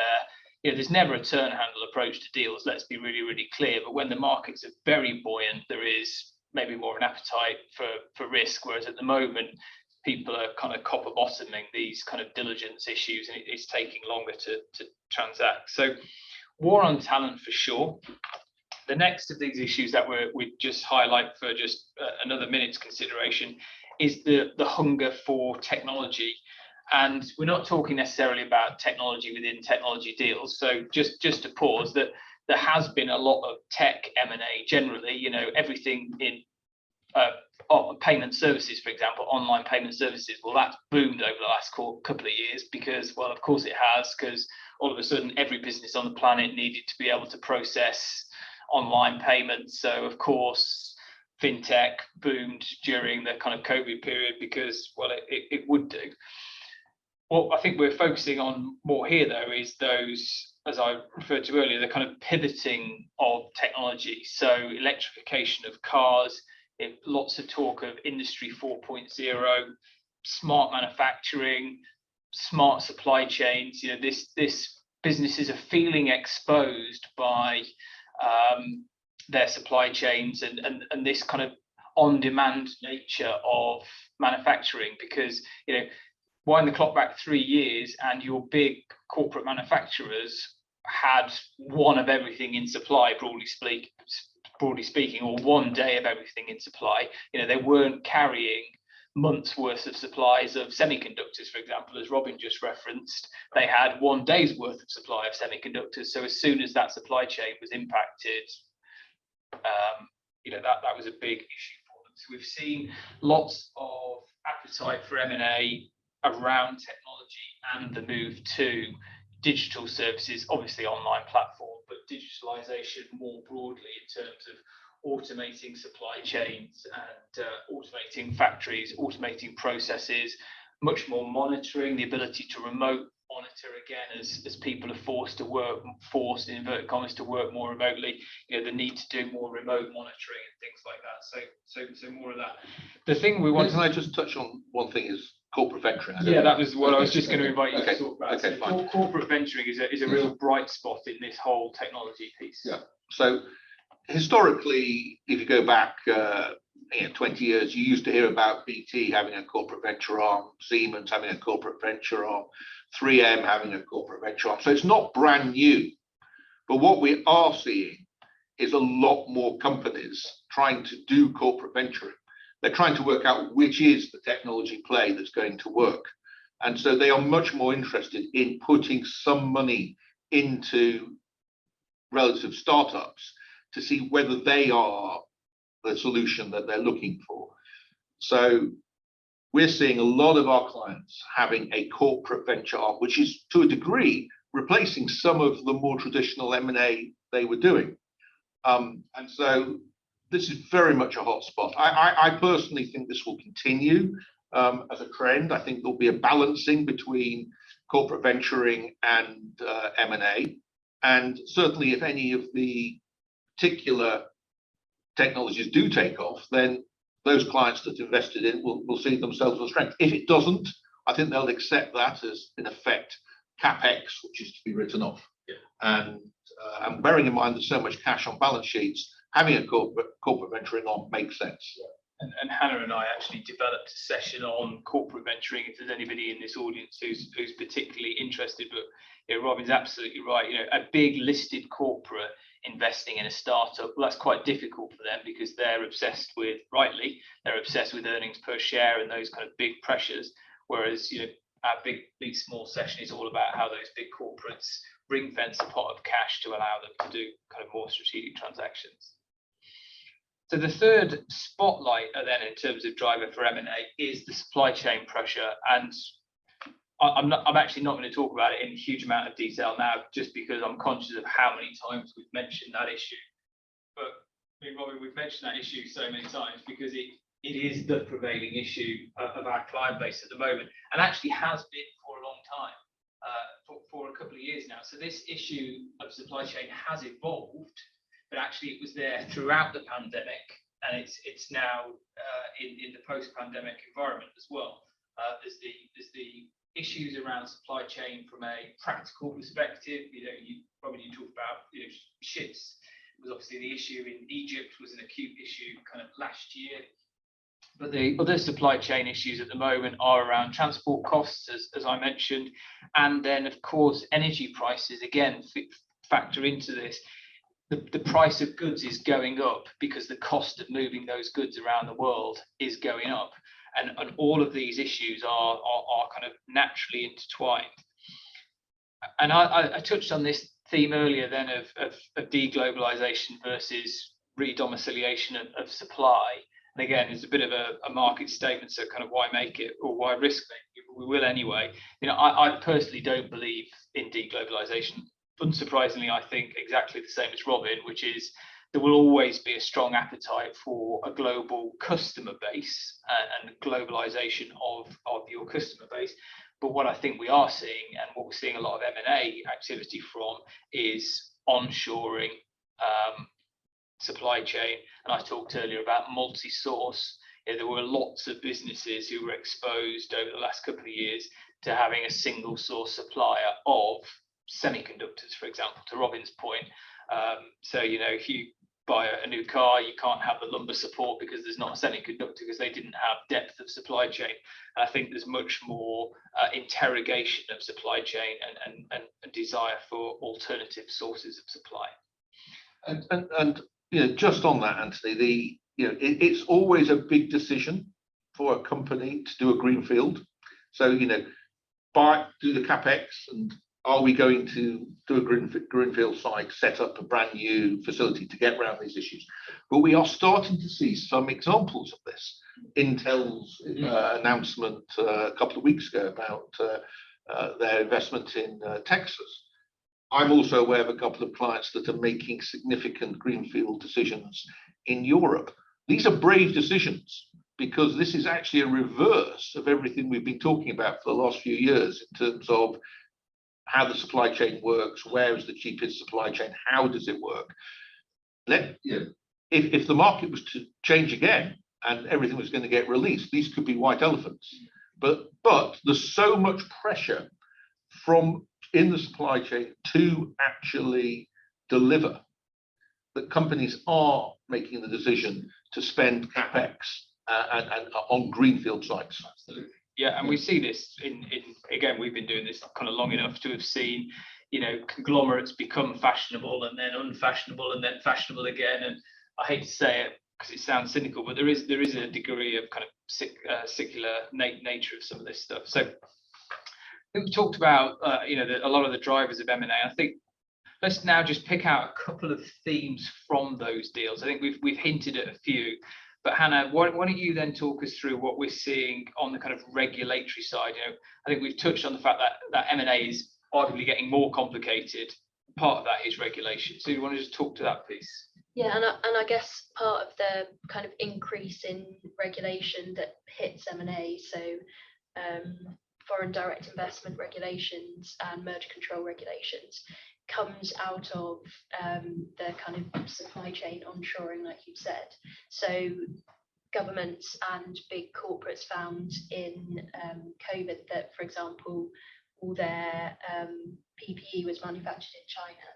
there's never a turn handle approach to deals, let's be really, really clear. But when the markets are very buoyant, there is maybe more an appetite for risk, whereas at the moment, people are kind of copper bottoming these kind of diligence issues, and it's taking longer to transact. So war on talent for sure. The next of these issues that we just highlight for just another minute's consideration is the hunger for technology. And we're not talking necessarily about technology within technology deals. So just to pause, that there has been a lot of tech M&A generally, everything in payment services, for example, online payment services. Well, that's boomed over the last couple of years because, well, of course it has, because all of a sudden every business on the planet needed to be able to process online payments. So of course, fintech boomed during the kind of COVID period because, well, it would do. What I think we're focusing on more here, though, is those, as I referred to earlier, the kind of pivoting of technology. So electrification of cars, lots of talk of Industry 4.0, smart manufacturing, smart supply chains. You know, this businesses are feeling exposed by their supply chains and this kind of on-demand nature of manufacturing, because, you know, wind the clock back 3 years and your big corporate manufacturers had one of everything in supply, broadly speaking, or one day of everything in supply. You know, they weren't carrying months worth of supplies of semiconductors, for example, as Robin just referenced. They had 1 day's worth of supply of semiconductors. So as soon as that supply chain was impacted, you know, that was a big issue for them. So we've seen lots of appetite for M&A around technology and the move to digital services, obviously online platform, but digitalization more broadly in terms of automating supply chains and automating factories, automating processes, much more monitoring, the ability to remote monitor again as people are forced in inverted commas to work more remotely. You know, the need to do more remote monitoring and things like that. So more of that. The thing we want. Can I just touch on one thing is corporate venturing? Yeah, that was what I was just going to invite you to talk about. Okay, fine. Corporate venturing is a real bright spot in this whole technology piece. Yeah. So historically, if you go back 20 years, you used to hear about BT having a corporate venture arm, Siemens having a corporate venture arm, 3M having a corporate venture arm. So it's not brand new. But what we are seeing is a lot more companies trying to do corporate venturing. They're trying to work out which is the technology play that's going to work. And so they are much more interested in putting some money into relative startups to see whether they are the solution that they're looking for. So we're seeing a lot of our clients having a corporate venture arm, which is to a degree replacing some of the more traditional M&A they were doing. And so this is very much a hot spot. I personally think this will continue as a trend. I think there'll be a balancing between corporate venturing and M&A. And certainly if any of the particular technologies do take off, then those clients that invested in will see themselves as strength. If it doesn't, I think they'll accept that as, in effect, CapEx, which is to be written off. Yeah. And bearing in mind there's so much cash on balance sheets, having a corporate venturing on makes sense. Yeah. And Hannah and I actually developed a session on corporate venturing. If there's anybody in this audience who's particularly interested, but you know, Robin's absolutely right. You know, a big listed corporate investing in a startup, well, that's quite difficult for them because they're obsessed with, rightly, they're obsessed with earnings per share and those kind of big pressures. Whereas, you know, our big small session is all about how those big corporates ring fence a pot of cash to allow them to do kind of more strategic transactions. So the third spotlight then in terms of driver for M&A is the supply chain pressure. And I'm actually not going to talk about it in a huge amount of detail now, just because I'm conscious of how many times we've mentioned that issue. But I mean, Robin, we've mentioned that issue so many times because it is the prevailing issue of our client base at the moment, and actually has been for a long time, for a couple of years now. So this issue of supply chain has evolved, but actually it was there throughout the pandemic, and it's now in the post-pandemic environment as well. There's the issues around supply chain from a practical perspective. You know, you talk about, you know, ships was obviously the issue in Egypt, was an acute issue kind of last year. But the other supply chain issues at the moment are around transport costs, as I mentioned, and then of course energy prices again factor into this. The price of goods is going up because the cost of moving those goods around the world is going up. And all of these issues are kind of naturally intertwined. And I touched on this theme earlier then of deglobalization versus redomiciliation of supply. And again, it's a bit of a market statement, so kind of why make it, or why risk make it? We will anyway. You know, I personally don't believe in deglobalization. Unsurprisingly, I think exactly the same as Robin, which is there will always be a strong appetite for a global customer base and globalization of your customer base. But what I think we are seeing, and what we're seeing a lot of M&A activity from, is onshoring supply chain. And I talked earlier about multi-source. You know, there were lots of businesses who were exposed over the last couple of years to having a single source supplier of semiconductors, for example, to Robin's point. So, you know, if you buy a new car, you can't have the lumbar support because there's not a semiconductor, because they didn't have depth of supply chain. And I think there's much more interrogation of supply chain and a desire for alternative sources of supply. And you know, just on that, Anthony, it's always a big decision for a company to do a greenfield. So, you know, do the capex, and are we going to do a greenfield site, set up a brand new facility to get around these issues? But we are starting to see some examples of this. Intel's announcement a couple of weeks ago about their investment in Texas. I'm also aware of a couple of clients that are making significant greenfield decisions in Europe. These are brave decisions, because this is actually a reverse of everything we've been talking about for the last few years in terms of how the supply chain works, where is the cheapest supply chain, how does it work. If the market was to change again and everything was going to get released, these could be white elephants. But there's so much pressure from in the supply chain to actually deliver that companies are making the decision to spend capex and on greenfield sites. Absolutely. Yeah, and we see this in again, we've been doing this kind of long enough to have seen, you know, conglomerates become fashionable and then unfashionable and then fashionable again. And I hate to say it because it sounds cynical, but there is a degree of kind of secular nature of some of this stuff. So we talked about you know, a lot of the drivers of M&A. I think let's now just pick out a couple of themes from those deals. I think we've hinted at a few. But Hannah, why don't you then talk us through what we're seeing on the kind of regulatory side? You know, I think we've touched on the fact that M&A is arguably getting more complicated. Part of that is regulation. So you want to just talk to that piece? Yeah, and I guess part of the kind of increase in regulation that hits M&A, so foreign direct investment regulations and merger control regulations, comes out of the kind of supply chain onshoring, like you said. So governments and big corporates found in COVID that, for example, all their PPE was manufactured in China.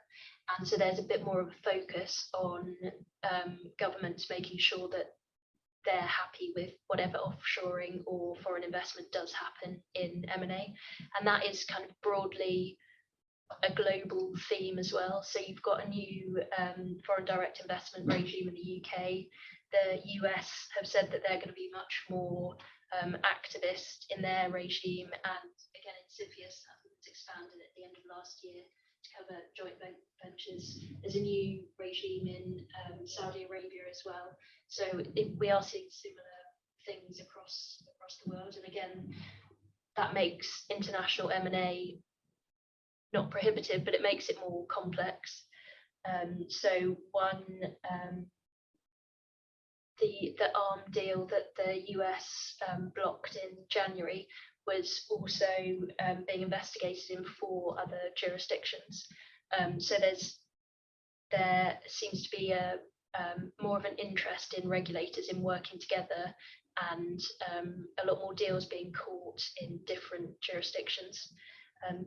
And so there's a bit more of a focus on governments making sure that they're happy with whatever offshoring or foreign investment does happen in M&A. And that is kind of broadly a global theme as well. So you've got a new foreign direct investment regime in the UK. The US have said that they're going to be much more activist in their regime. And again, in CFIUS, it's expanded at the end of last year to cover joint ventures. There's a new regime in Saudi Arabia as well. So we are seeing similar things across the world. And again, that makes international M&A not prohibitive, but it makes it more complex. So one, the ARM deal that the US blocked in January was also being investigated in 4 other jurisdictions. So there seems to be a more of an interest in regulators in working together, and a lot more deals being caught in different jurisdictions.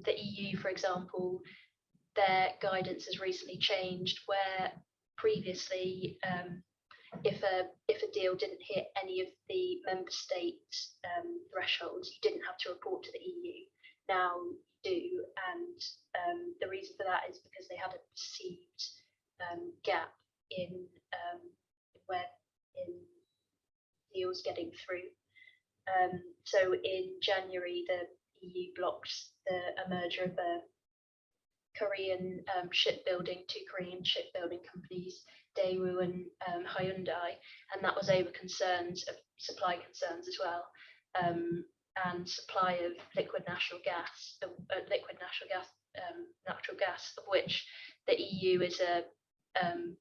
The EU, for example, their guidance has recently changed, where previously, if a deal didn't hit any of the member state thresholds, you didn't have to report to the EU. Now you do, and the reason for that is because they had a perceived gap in deals getting through. So in January, the EU blocked a merger of a Korean 2 Korean shipbuilding companies, Daewoo and Hyundai, and that was over concerns of supply concerns as well, and supply of liquid natural gas, natural gas, of which the EU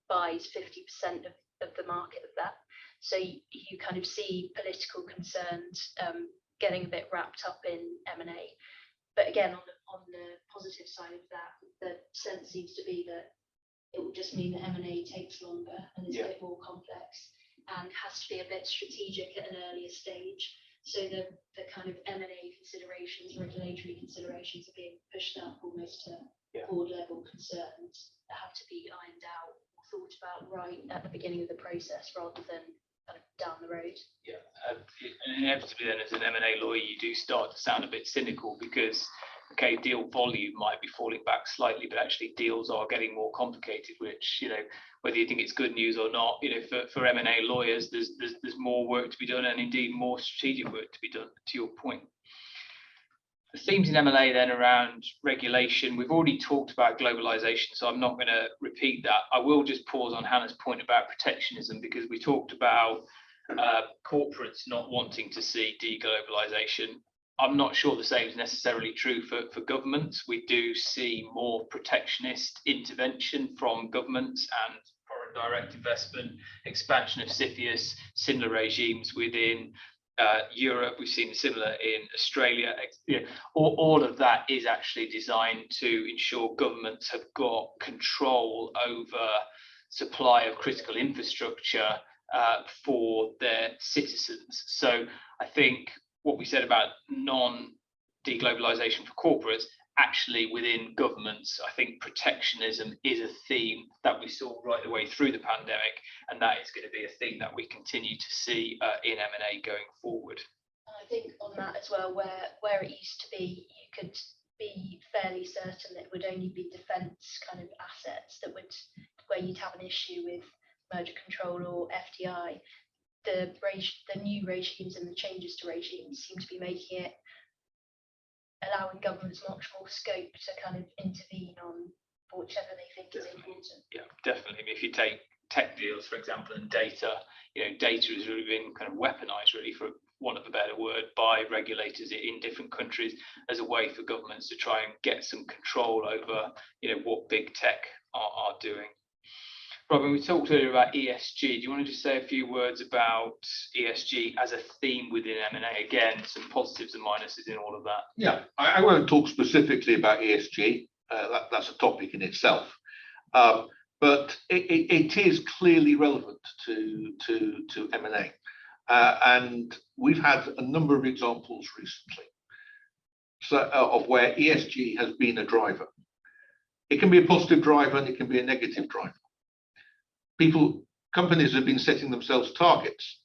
buys 50% of the market of that. So you kind of see political concerns getting a bit wrapped up in M&A. But again, on the positive side of that, the sense seems to be that it will just mean that M&A takes longer and is a bit more complex and has to be a bit strategic at an earlier stage. So the kind of M&A considerations, regulatory considerations are being pushed up almost to board level concerns that have to be ironed out or thought about right at the beginning of the process rather than kind of down the road. Yeah, and inevitably then as an M&A lawyer, you do start to sound a bit cynical because, okay, deal volume might be falling back slightly, but actually deals are getting more complicated, which, you know, whether you think it's good news or not, you know, for M&A lawyers, there's more work to be done and indeed more strategic work to be done, to your point. The themes in M&A then around regulation, we've already talked about globalization, so I'm not going to repeat that. I will just pause on Hannah's point about protectionism, because we talked about corporates not wanting to see deglobalization. I'm not sure the same is necessarily true for governments. We do see more protectionist intervention from governments and foreign direct investment, expansion of CFIUS, similar regimes within Europe. We've seen similar in Australia. You know, all of that is actually designed to ensure governments have got control over supply of critical infrastructure for their citizens. So I think what we said about non-deglobalization for corporates, actually within governments, I think protectionism is a theme that we saw right the way through the pandemic, and that is going to be a theme that we continue to see in M&A going forward. And I think on that as well, where it used to be, you could be fairly certain that it would only be defence kind of assets that would, where you'd have an issue with merger control or FDI. The new regimes and the changes to regimes seem to be making it, allowing governments much more scope to kind of intervene on whichever they think is important. Yeah, definitely. I mean, if you take tech deals, for example, and data, you know, data has really been kind of weaponized, really, for want of a better word, by regulators in different countries as a way for governments to try and get some control over, you know, what big tech are doing. Robin, we talked earlier about ESG. Do you want to just say a few words about ESG as a theme within M&A? Again, some positives and minuses in all of that. Yeah, I won't talk specifically about ESG. That's a topic in itself. But it is clearly relevant to M&A. And we've had a number of examples recently of where ESG has been a driver. It can be a positive driver and it can be a negative driver. Companies have been setting themselves targets.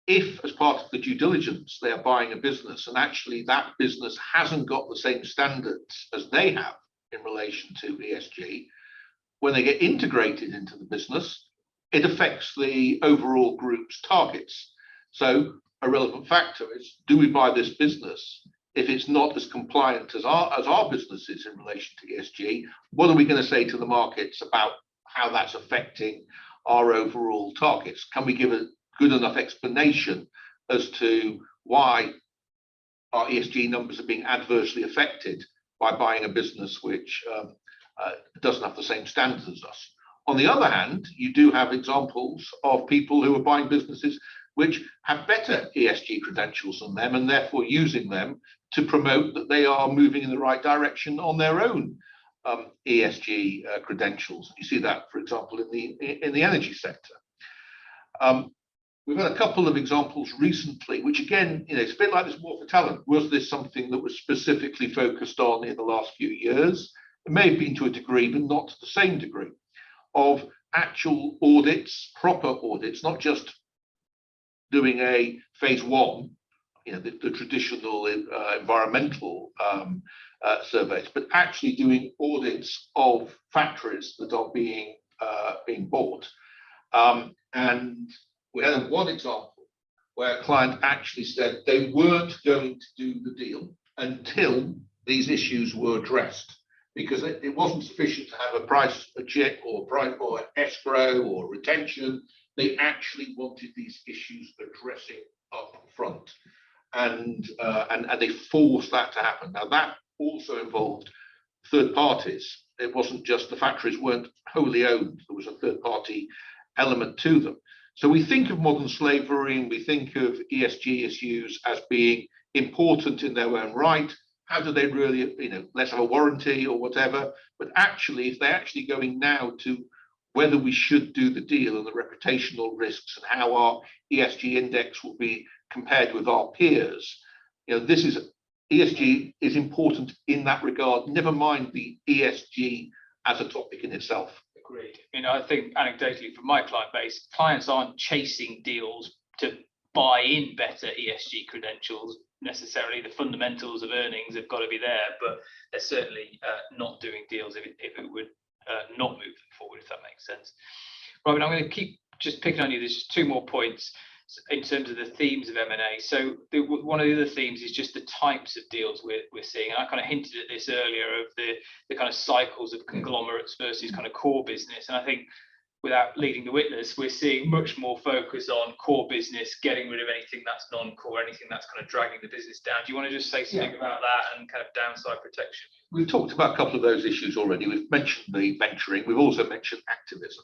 If, as part of the due diligence, they are buying a business and actually that business hasn't got the same standards as they have in relation to ESG, when they get integrated into the business, it affects the overall group's targets. So a relevant factor is, do we buy this business if it's not as compliant as our business is in relation to ESG? What are we going to say to the markets about how that's affecting our overall targets? Can we give a good enough explanation as to why our ESG numbers are being adversely affected by buying a business which doesn't have the same standards as us? On the other hand, you do have examples of people who are buying businesses which have better ESG credentials than them and therefore using them to promote that they are moving in the right direction on their own ESG credentials. You see that, for example, in the energy sector. We've had a couple of examples recently, which again, you know, it's a bit like this war for talent. Was this something that was specifically focused on in the last few years? It may have been to a degree, but not to the same degree, of actual audits, proper audits, not just doing a phase one, you know, the traditional environmental surveys, but actually doing audits of factories that are being bought. And we had one example where a client actually said they weren't going to do the deal until these issues were addressed. because it wasn't sufficient to have a price, a check, or escrow or retention. They actually wanted these issues addressing up front, and they forced that to happen. Now that also involved third parties. It wasn't just the factories weren't wholly owned. There was a third party element to them. So we think of modern slavery and we think of ESG issues as being important in their own right. How do they really, let's have a warranty or whatever. But actually, if they're actually going now to whether we should do the deal and the reputational risks and how our ESG index will be compared with our peers, this is ESG is important in that regard, never mind the ESG as a topic in itself. Agreed. I think anecdotally from my client base, clients aren't chasing deals to buy in better ESG credentials necessarily. The fundamentals of earnings have got to be there, but they're certainly not doing deals if it would not move them forward, if that makes sense. Robin, I'm going to keep just picking on you. There's just two more points in terms of the themes of M&A. So one of the other themes is just the types of deals we're seeing. And I kind of hinted at this earlier of the kind of cycles of conglomerates versus kind of core business. And I think without leading the witness, we're seeing much more focus on core business, getting rid of anything that's non-core, anything that's kind of dragging the business down. Do you want to just say something about that and kind of downside protection? We've talked about a couple of those issues already. We've mentioned the venturing. We've also mentioned activism.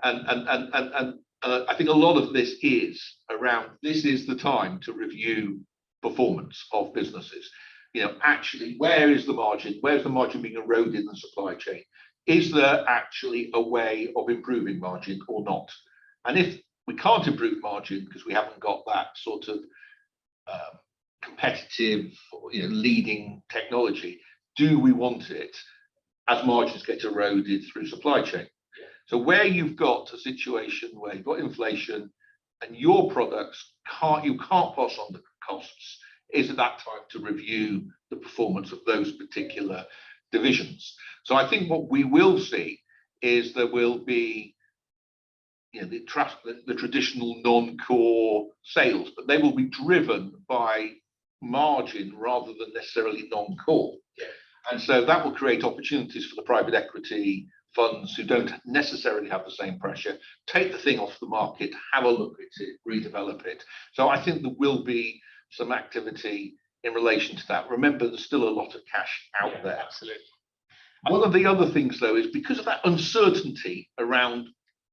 And I think a lot of this is around, this is the time to review performance of businesses. Actually, where is the margin? Where's the margin being eroded in the supply chain? Is there actually a way of improving margin or not? And if we can't improve margin because we haven't got that sort of competitive, leading technology, do we want it as margins get eroded through supply chain? So where you've got a situation where you've got inflation and your products you can't pass on the costs, is at that time to review the performance of those particular divisions. So I think what we will see is there will be the traditional non-core sales, but they will be driven by margin rather than necessarily non-core. Yeah. And so that will create opportunities for the private equity funds who don't necessarily have the same pressure, take the thing off the market, have a look at it, redevelop it. So I think there will be some activity in relation to that. Remember, there's still a lot of cash out there. Absolutely. One of the other things, though, is because of that uncertainty around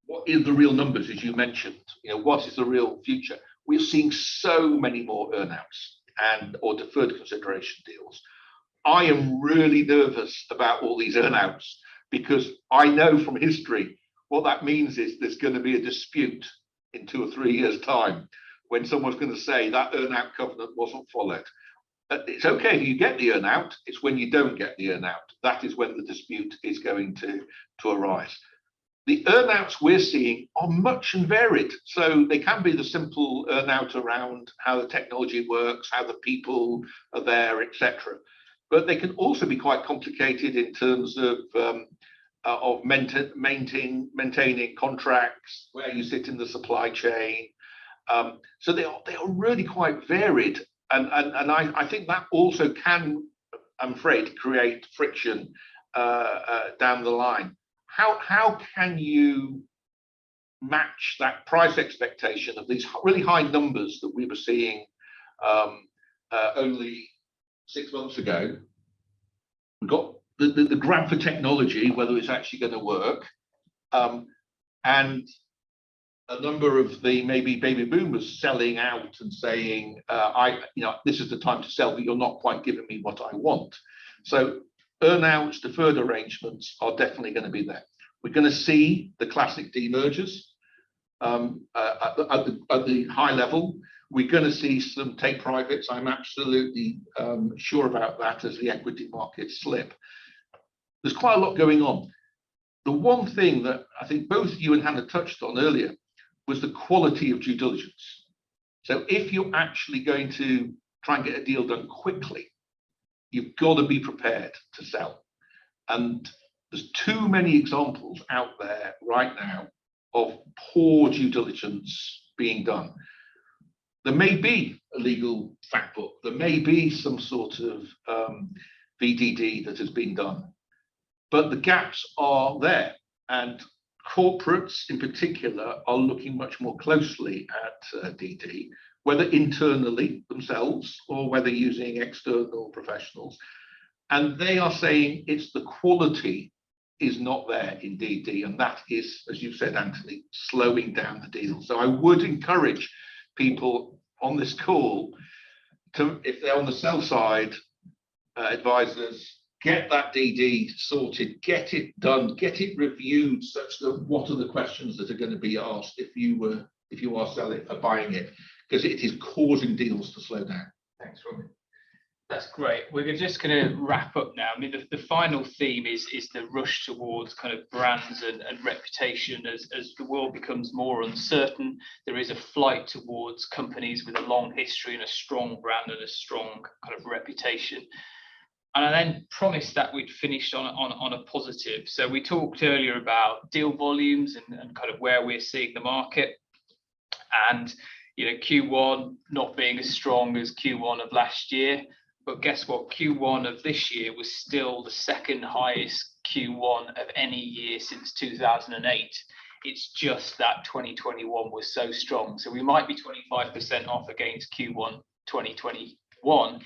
what is the real numbers, as you mentioned, what is the real future, we're seeing so many more earnouts or deferred consideration deals. I am really nervous about all these earnouts because I know from history what that means is there's going to be a dispute in 2 or 3 years' time when someone's going to say that earnout covenant wasn't followed. It's okay if you get the earnout, it's when you don't get the earnout. That is when the dispute is going to arise. The earnouts we're seeing are much and varied. So they can be the simple earnout around how the technology works, how the people are there, etc. But they can also be quite complicated in terms of maintaining contracts, where you sit in the supply chain. So they are really quite varied. And I think that also can, I'm afraid, create friction down the line. How can you match that price expectation of these really high numbers that we were seeing only 6 months ago? We've got the grab for technology, whether it's actually going to work, and a number of the maybe baby boomers selling out and saying, this is the time to sell, but you're not quite giving me what I want. So earnouts, deferred arrangements are definitely going to be there. We're going to see the classic demergers at the high level. We're going to see some take privates. I'm absolutely sure about that as the equity markets slip. There's quite a lot going on. The one thing that I think both you and Hannah touched on earlier was the quality of due diligence. So if you're actually going to try and get a deal done quickly, you've got to be prepared to sell. And there's too many examples out there right now of poor due diligence being done. There may be a legal fact book, there may be some sort of VDD that has been done, but the gaps are there, and corporates in particular are looking much more closely at DD, whether internally themselves or whether using external professionals. And they are saying it's the quality is not there in DD, and that is, as you said, Anthony, slowing down the deal. So I would encourage people on this call to, if they're on the sell side, advisors, get that DD sorted, get it done, get it reviewed, such that what are the questions that are going to be asked if you are selling or buying it, because it is causing deals to slow down. Thanks, Robin. That's great. We're just going to wrap up now. I mean, the final theme is the rush towards kind of brands and reputation. As the world becomes more uncertain, there is a flight towards companies with a long history and a strong brand and a strong kind of reputation. And I then promised that we'd finished on a positive. So we talked earlier about deal volumes and kind of where we're seeing the market. And, you know, Q1 not being as strong as Q1 of last year. But guess what? Q1 of this year was still the second highest Q1 of any year since 2008. It's just that 2021 was so strong. So we might be 25% off against Q1 2021,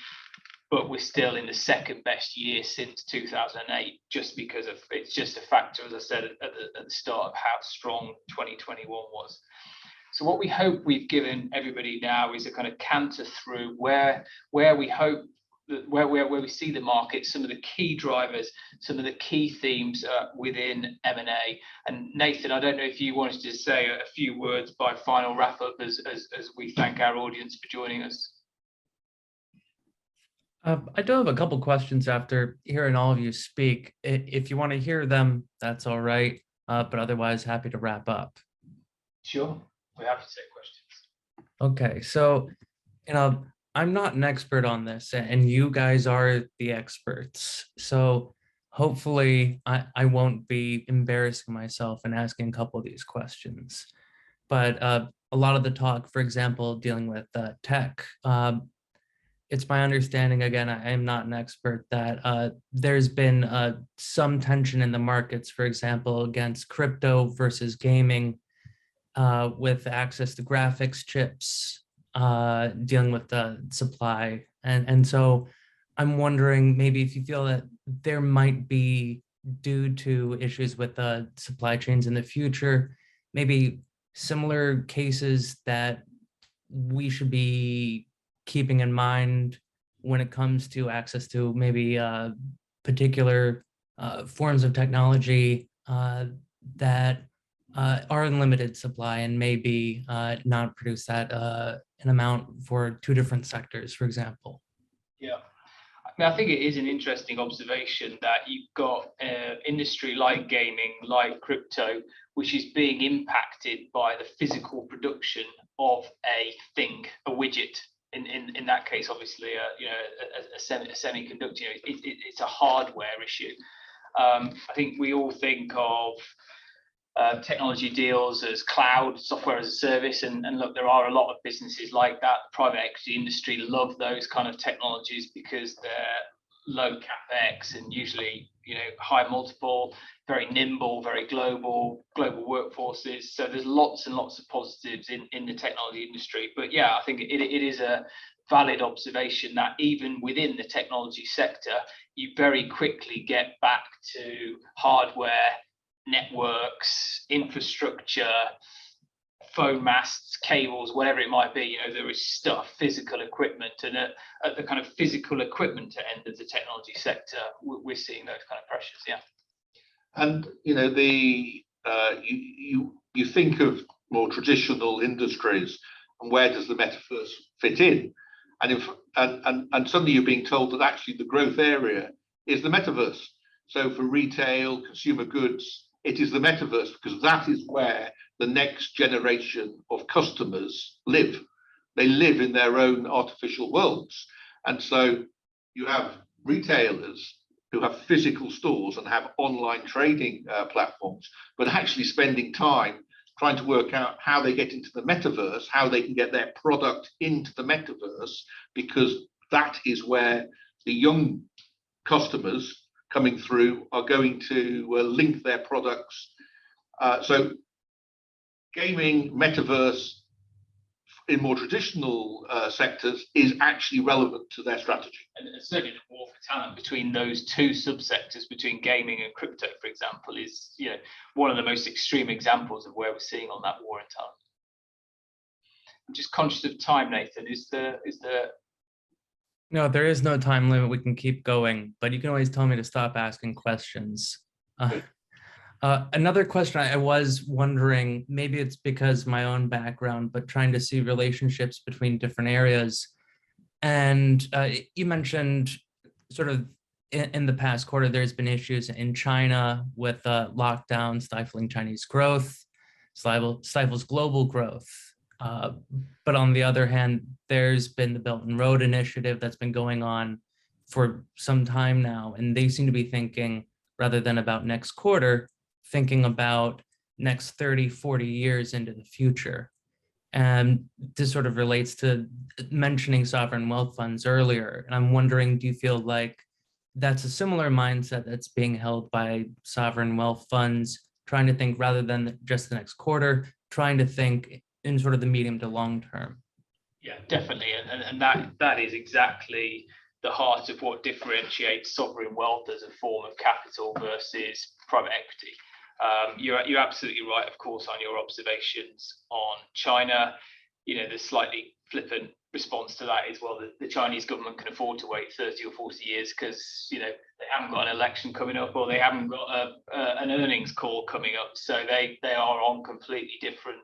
but we're still in the second best year since 2008, just because of, it's just a factor, as I said at the start, of how strong 2021 was. So what we hope we've given everybody now is a kind of canter through where we hope, where we see the market, some of the key drivers, some of the key themes within M&A. And Nathan, I don't know if you wanted to say a few words by final wrap up as we thank our audience for joining us. I do have a couple questions after hearing all of you speak. If you want to hear them, that's all right. But otherwise, happy to wrap up. Sure, we have to take questions. Okay, so, you know, I'm not an expert on this, and you guys are the experts. So hopefully I won't be embarrassing myself and asking a couple of these questions. But a lot of the talk, for example, dealing with tech, it's my understanding, again, I am not an expert, that there's been some tension in the markets, for example, against crypto versus gaming, with access to graphics chips, dealing with the supply. And so I'm wondering maybe if you feel that there might be, due to issues with the supply chains in the future, maybe similar cases that we should be keeping in mind when it comes to access to maybe particular forms of technology that are in limited supply and maybe not produce that an amount for two different sectors, for example. Yeah, I mean, I think it is an interesting observation that you've got industry like gaming, like crypto, which is being impacted by the physical production of a thing, a widget. In that case, obviously, a semiconductor. You know, it's a hardware issue. I think we all think of technology deals as cloud, software as a service, and look, there are a lot of businesses like that. The private equity industry love those kind of technologies because they're low capex and usually, you know, high multiple, very nimble, very global workforces. So there's lots and lots of positives in the technology industry. But yeah, I think it is a valid observation that even within the technology sector, you very quickly get back to hardware, networks, infrastructure, phone masts, cables, whatever it might be. You know, there is stuff, physical equipment, and at the kind of physical equipment end of the technology sector, we're seeing those kind of pressures. Yeah. And you know, you think of more traditional industries, and where does the metaverse fit in? And suddenly you're being told that actually the growth area is the metaverse. So for retail, consumer goods, it is the metaverse, because that is where the next generation of customers live. They live in their own artificial worlds. And so you have retailers who have physical stores and have online trading platforms, but actually spending time trying to work out how they get into the metaverse, how they can get their product into the metaverse, because that is where the young customers coming through are going to link their products. So gaming, metaverse in more traditional sectors is actually relevant to their strategy. And certainly the war for talent between those two subsectors, between gaming and crypto, for example, is one of the most extreme examples of where we're seeing on that war in talent. I'm just conscious of time, Nathan. Is there? No, there is no time limit. We can keep going, but you can always tell me to stop asking questions. Another question I was wondering, maybe it's because my own background, but trying to see relationships between different areas. And you mentioned sort of in the past quarter, there's been issues in China with lockdown stifling Chinese growth, stifles global growth. But on the other hand, there's been the Belt and Road Initiative that's been going on for some time now, and they seem to be thinking, rather than about next quarter, thinking about next 30, 40 years into the future. And this sort of relates to mentioning sovereign wealth funds earlier. And I'm wondering, do you feel like that's a similar mindset that's being held by sovereign wealth funds, trying to think rather than just the next quarter, trying to think in sort of the medium to long term? Yeah, definitely. And that is exactly the heart of what differentiates sovereign wealth as a form of capital versus private equity. You're absolutely right, of course, on your observations on China. The slightly flippant response to that is, well, the Chinese government can afford to wait 30 or 40 years because they haven't got an election coming up, or they haven't got an earnings call coming up. So they are on completely different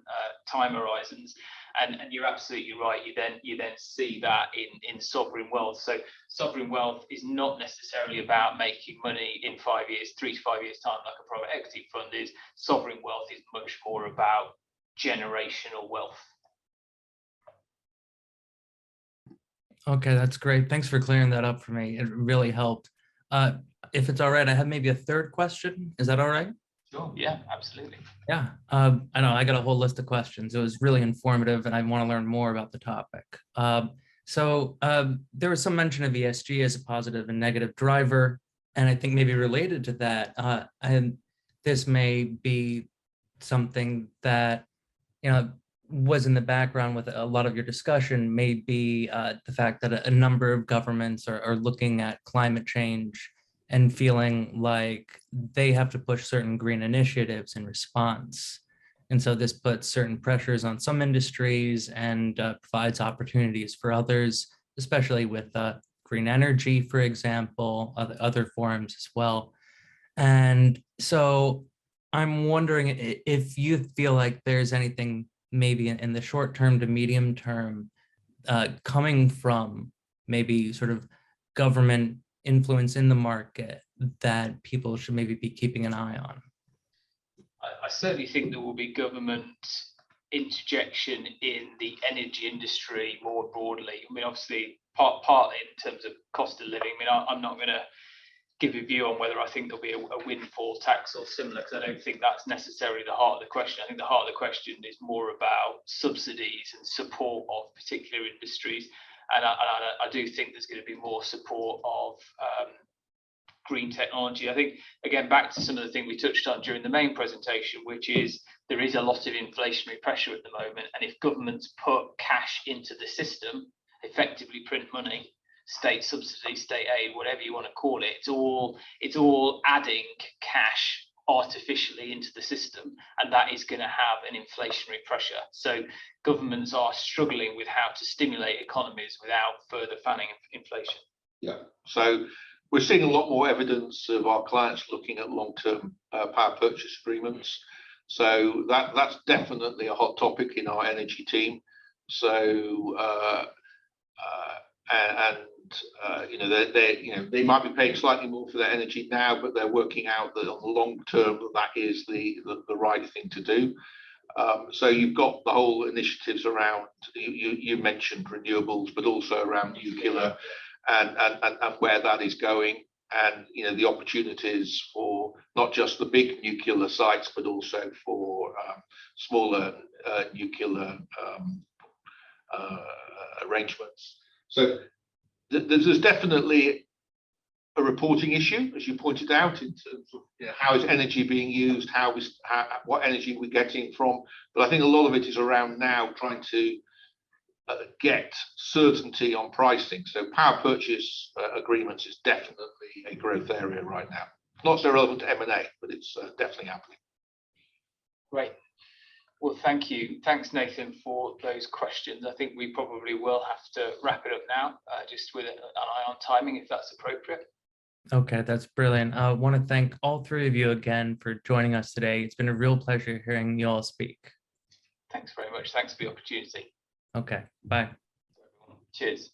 time horizons. And you're absolutely right. You then see that in sovereign wealth. So sovereign wealth is not necessarily about making money in 5 years, 3 to 5 years time, like a private equity fund is. Sovereign wealth is much more about generational wealth. Okay, that's great. Thanks for clearing that up for me. It really helped. If it's all right, I have maybe a third question. Is that all right? Sure. Yeah, absolutely. Yeah, I know I got a whole list of questions. It was really informative and I want to learn more about the topic. So there was some mention of ESG as a positive and negative driver. And I think maybe related to that, and this may be something that, was in the background with a lot of your discussion, may be the fact that a number of governments are looking at climate change and feeling like they have to push certain green initiatives in response. And so this puts certain pressures on some industries and provides opportunities for others, especially with green energy, for example, other forms as well. And so I'm wondering if you feel like there's anything maybe in the short term to medium term coming from maybe sort of government influence in the market that people should maybe be keeping an eye on? I certainly think there will be government interjection in the energy industry more broadly. I mean, obviously, partly in terms of cost of living. I mean, I'm not going to give a view on whether I think there'll be a windfall tax or similar, because I don't think that's necessarily the heart of the question. I think the heart of the question is more about subsidies and support of particular industries. And I do think there's going to be more support of green technology. I think, again, back to some of the things we touched on during the main presentation, which is there is a lot of inflationary pressure at the moment. And if governments put cash into the system, effectively print money, state subsidy, state aid, whatever you want to call it, it's all adding cash artificially into the system, and that is going to have an inflationary pressure. So governments are struggling with how to stimulate economies without further fanning inflation. Yeah, so we're seeing a lot more evidence of our clients looking at long-term power purchase agreements. So that's definitely a hot topic in our energy team. So they might be paying slightly more for their energy now, but they're working out that on the long term that is the right thing to do. So you've got the whole initiatives around, you mentioned renewables, but also around nuclear and where that is going, and the opportunities for not just the big nuclear sites, but also for smaller nuclear arrangements. So there's definitely a reporting issue, as you pointed out, in terms of how is energy being used, what energy we're getting from. But I think a lot of it is around now trying to get certainty on pricing. So power purchase agreements is definitely a growth area right now. Not so relevant to M&A, but it's definitely happening. Great. Well, thank you. Thanks, Nathan, for those questions. I think we probably will have to wrap it up now, just with an eye on timing, if that's appropriate. Okay, that's brilliant. I want to thank all three of you again for joining us today. It's been a real pleasure hearing you all speak. Thanks very much. Thanks for the opportunity. Okay, bye. Cheers.